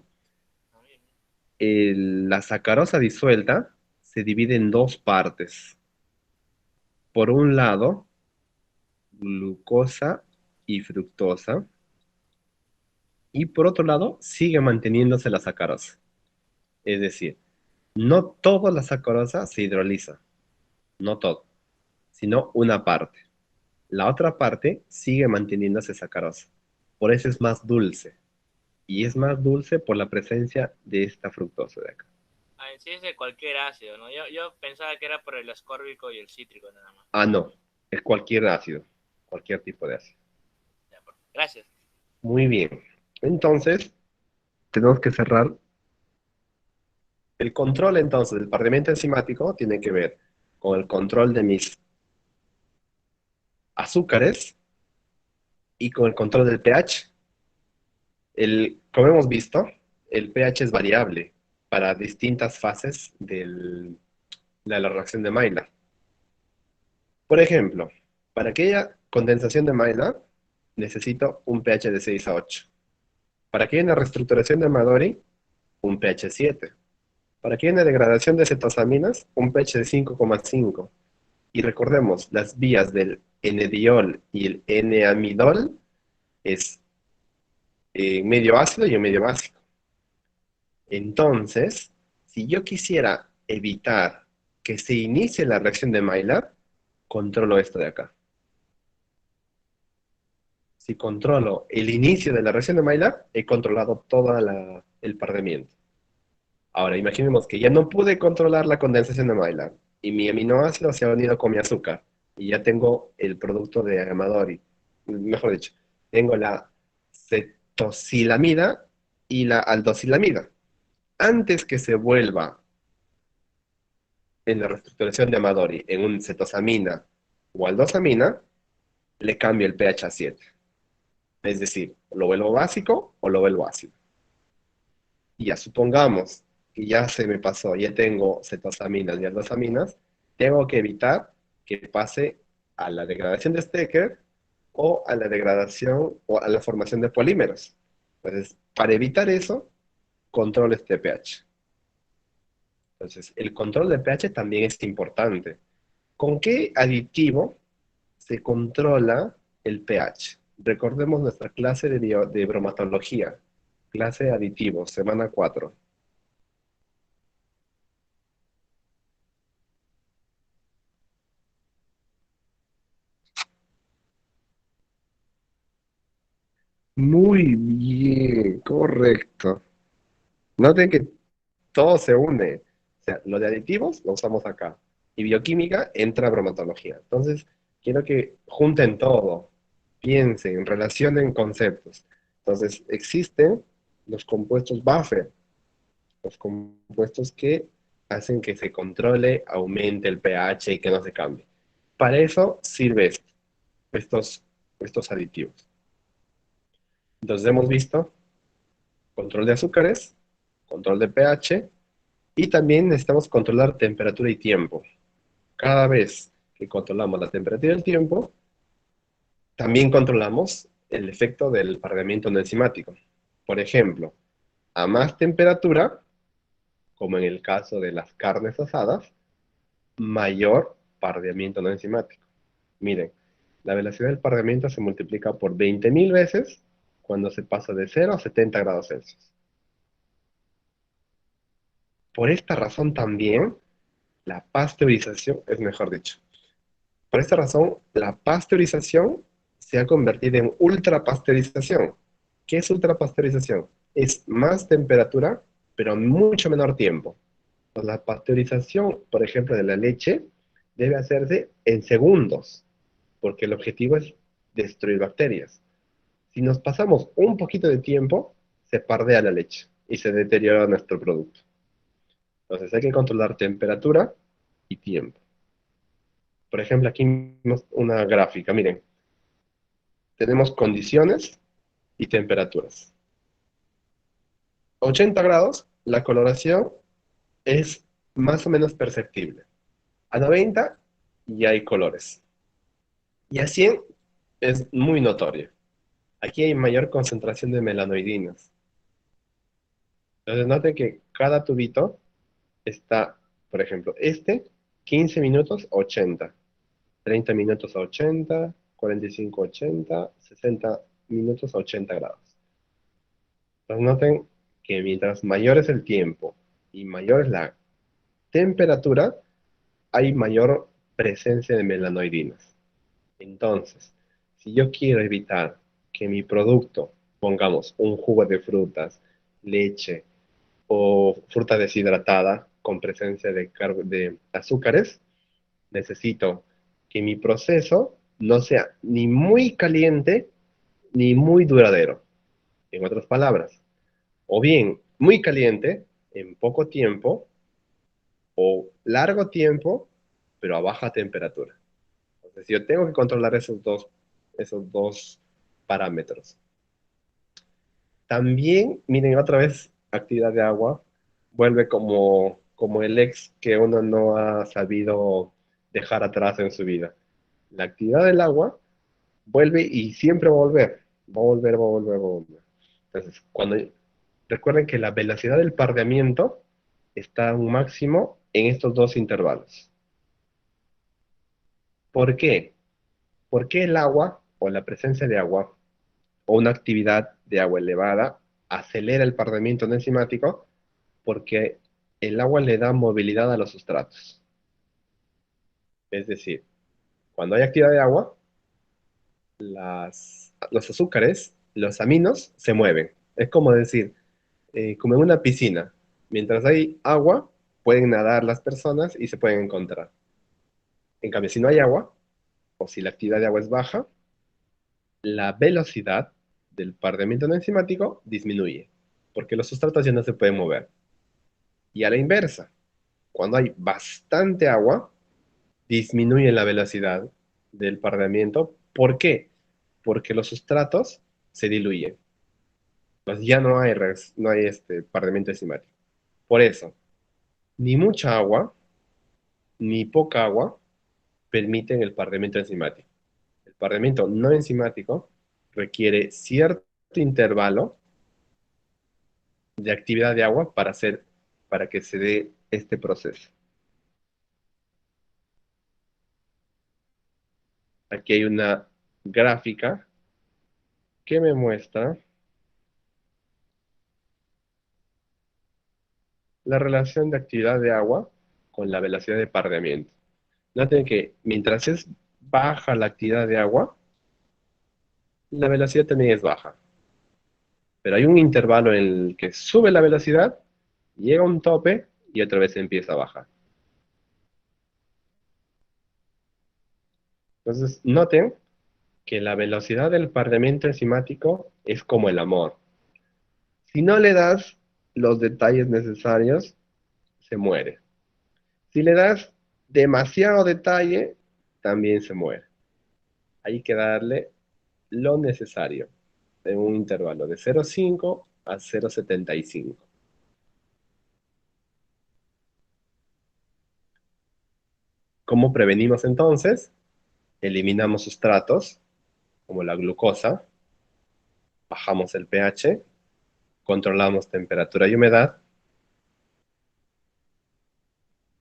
la sacarosa disuelta se divide en dos partes. Por un lado, glucosa y fructosa, y por otro lado, sigue manteniéndose la sacarosa. Es decir, no toda la sacarosa se hidroliza, no todo, sino una parte. La otra parte sigue manteniéndose sacarosa. Por eso es más dulce. Y es más dulce por la presencia de esta fructosa de acá. Ah, en sí es de cualquier ácido, ¿no? Yo pensaba que era por el ascórbico y el cítrico nada más. Ah, no, es cualquier ácido, cualquier tipo de ácido. Ya, gracias. Muy bien. Entonces, tenemos que cerrar. El control entonces del parlamento enzimático tiene que ver con el control de mis azúcares y con el control del pH. Como hemos visto, el pH es variable para distintas fases de la reacción de Maillard. Por ejemplo, para aquella condensación de Maillard necesito un pH de 6 a 8. Para que haya una reestructuración de Amadori, un pH 7. Para que haya una degradación de cetosaminas, un pH de 5,5. Y recordemos, las vías del N-diol y el N-amidol es medio ácido y un medio básico. Entonces, si yo quisiera evitar que se inicie la reacción de Maillard, controlo esto de acá. Si controlo el inicio de la reacción de Maillard, he controlado todo el pardemiento. Ahora, imaginemos que ya no pude controlar la condensación de Maillard y mi aminoácido se ha unido con mi azúcar y ya tengo el producto de Amadori. Mejor dicho, tengo la cetosilamida y la aldosilamida. Antes que se vuelva en la reestructuración de Amadori en un cetosamina o aldosamina, le cambio el pH a 7. Es decir, lo vuelvo básico o lo vuelvo ácido. Y ya supongamos que ya se me pasó, ya tengo cetosaminas y aldosaminas, tengo que evitar que pase a la degradación de Stecker o a la degradación o a la formación de polímeros. Entonces, para evitar eso, controlo este pH. Entonces, el control de pH también es importante. ¿Con qué aditivo se controla el pH? Recordemos nuestra clase de bromatología, clase de aditivos, semana 4. Muy bien, correcto. Noten que todo se une. O sea, lo de aditivos lo usamos acá. Y bioquímica entra a bromatología. Entonces, quiero que junten todo, piensen, relacionen conceptos. Entonces, existen los compuestos buffer, los compuestos que hacen que se controle, aumente el pH y que no se cambie. Para eso sirve estos, estos aditivos. Entonces, hemos visto control de azúcares, control de pH, y también necesitamos controlar temperatura y tiempo. Cada vez que controlamos la temperatura y el tiempo, también controlamos el efecto del pardeamiento no enzimático. Por ejemplo, a más temperatura, como en el caso de las carnes asadas, mayor pardeamiento no enzimático. Miren, la velocidad del pardeamiento se multiplica por 20.000 veces cuando se pasa de 0 a 70 grados Celsius. Por esta razón también, la pasteurización, es mejor dicho, por esta razón, la pasteurización se ha convertido en ultrapasteurización. ¿Qué es ultrapasteurización? Es más temperatura, pero mucho menor tiempo. La pasteurización, por ejemplo, de la leche, debe hacerse en segundos, porque el objetivo es destruir bacterias. Si nos pasamos un poquito de tiempo, se pardea la leche y se deteriora nuestro producto. Entonces hay que controlar temperatura y tiempo. Por ejemplo, aquí vemos una gráfica, miren, tenemos condiciones y temperaturas. 80 grados, la coloración es más o menos perceptible. A 90 ya hay colores. Y a 100 es muy notorio. Aquí hay mayor concentración de melanoidinas. Entonces noten que cada tubito está, por ejemplo, 15 minutos 80, 30 minutos a 80, 45 a 80, 60 minutos a 80 grados. Entonces noten que mientras mayor es el tiempo y mayor es la temperatura, hay mayor presencia de melanoidinas. Entonces, si yo quiero evitar que mi producto, pongamos un jugo de frutas, leche o fruta deshidratada con presencia de azúcares, necesito que mi proceso no sea ni muy caliente ni muy duradero. En otras palabras, o bien muy caliente en poco tiempo o largo tiempo, pero a baja temperatura. Entonces, yo tengo que controlar esos dos parámetros. También, miren, otra vez, actividad de agua, vuelve como el ex que uno no ha sabido dejar atrás en su vida. La actividad del agua vuelve y siempre va a volver, va a volver, va a volver, va a volver. Entonces, recuerden que la velocidad del pardeamiento está a un máximo en estos dos intervalos. ¿Por qué? ¿Por qué el agua o la presencia de agua o una actividad de agua elevada acelera el pardeamiento no enzimático? Porque el agua le da movilidad a los sustratos. Es decir, cuando hay actividad de agua, los azúcares, los aminos, se mueven. Es como decir, como en una piscina. Mientras hay agua, pueden nadar las personas y se pueden encontrar. En cambio, si no hay agua, o si la actividad de agua es baja, la velocidad del pardeamiento no enzimático disminuye, porque los sustratos ya no se pueden mover. Y a la inversa, cuando hay bastante agua, disminuye la velocidad del pardeamiento. ¿Por qué? Porque los sustratos se diluyen. Pues ya no hay pardeamiento enzimático. Por eso, ni mucha agua, ni poca agua permiten el pardeamiento enzimático. El pardeamiento no enzimático requiere cierto intervalo de actividad de agua para que se dé este proceso. Aquí hay una gráfica que me muestra la relación de actividad de agua con la velocidad de pardeamiento. Noten que mientras es baja la actividad de agua, la velocidad también es baja. Pero hay un intervalo en el que sube la velocidad, llega a un tope y otra vez empieza a bajar. Entonces, noten que la velocidad del pardeamiento enzimático es como el amor. Si no le das los detalles necesarios, se muere. Si le das demasiado detalle, también se muere. Hay que darle lo necesario en un intervalo de 0,5 a 0,75. ¿Cómo prevenimos entonces? Eliminamos sustratos como la glucosa, bajamos el pH, controlamos temperatura y humedad,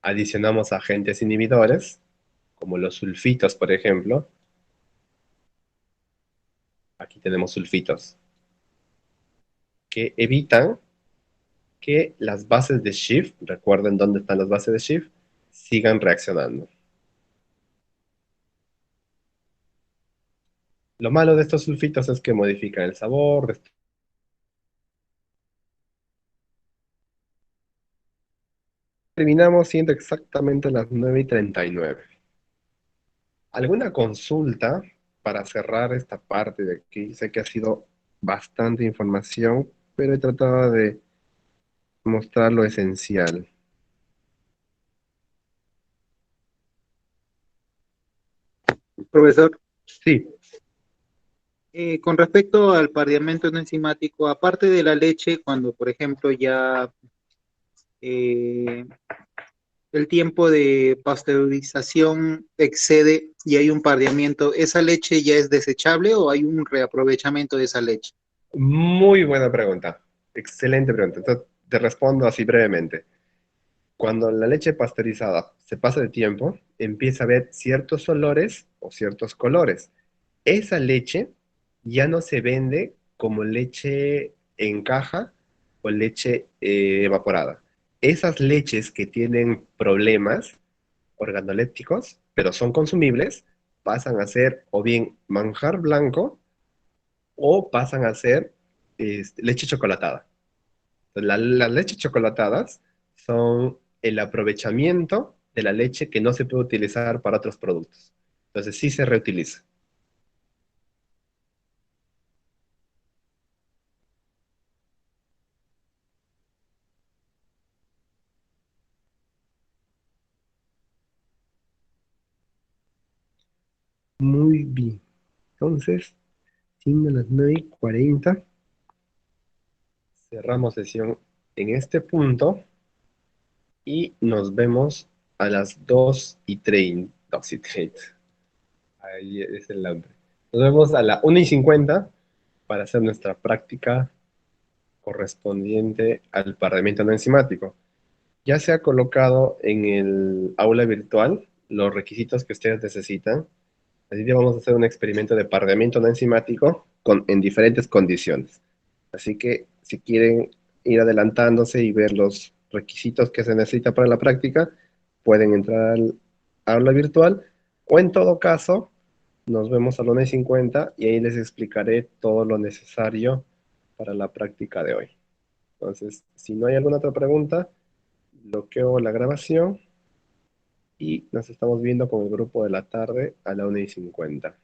adicionamos agentes inhibidores, como los sulfitos, por ejemplo. Aquí tenemos sulfitos, que evitan que las bases de Schiff, recuerden dónde están las bases de Schiff, sigan reaccionando. Lo malo de estos sulfitos es que modifican el sabor. Terminamos siendo exactamente las 9:39. ¿Alguna consulta para cerrar esta parte de aquí? Sé que ha sido bastante información, pero he tratado de mostrar lo esencial. Profesor, Sí, con respecto al pardeamiento no enzimático, aparte de la leche, cuando por ejemplo ya eh, el tiempo de pasteurización excede y hay un pardeamiento, ¿esa leche ya es desechable o hay un reaprovechamiento de esa leche? muy buena pregunta. Excelente pregunta. Entonces, te respondo así brevemente. Cuando la leche pasteurizada se pasa de tiempo, empieza a ver ciertos olores o ciertos colores. Esa leche ya no se vende como leche en caja o leche evaporada. Esas leches que tienen problemas organolépticos, pero son consumibles, pasan a ser o bien manjar blanco o pasan a ser leche chocolatada. Las leches chocolatadas son el aprovechamiento de la leche que no se puede utilizar para otros productos. Entonces sí se reutiliza. Muy bien. Entonces, siendo las 9:40, cerramos sesión en este punto y nos vemos a las 2:30. 2:30. Ahí es el hambre. Nos vemos a la 1:50 para hacer nuestra práctica correspondiente al parlamento no enzimático. Ya se ha colocado en el aula virtual los requisitos que ustedes necesitan. Así que vamos a hacer un experimento de pardeamiento no enzimático en diferentes condiciones. Así que si quieren ir adelantándose y ver los requisitos que se necesita para la práctica, pueden entrar al aula virtual o en todo caso, nos vemos a las 1:50 y ahí les explicaré todo lo necesario para la práctica de hoy. Entonces, si no hay alguna otra pregunta, bloqueo la grabación y nos estamos viendo con el grupo de la tarde a la 1:50.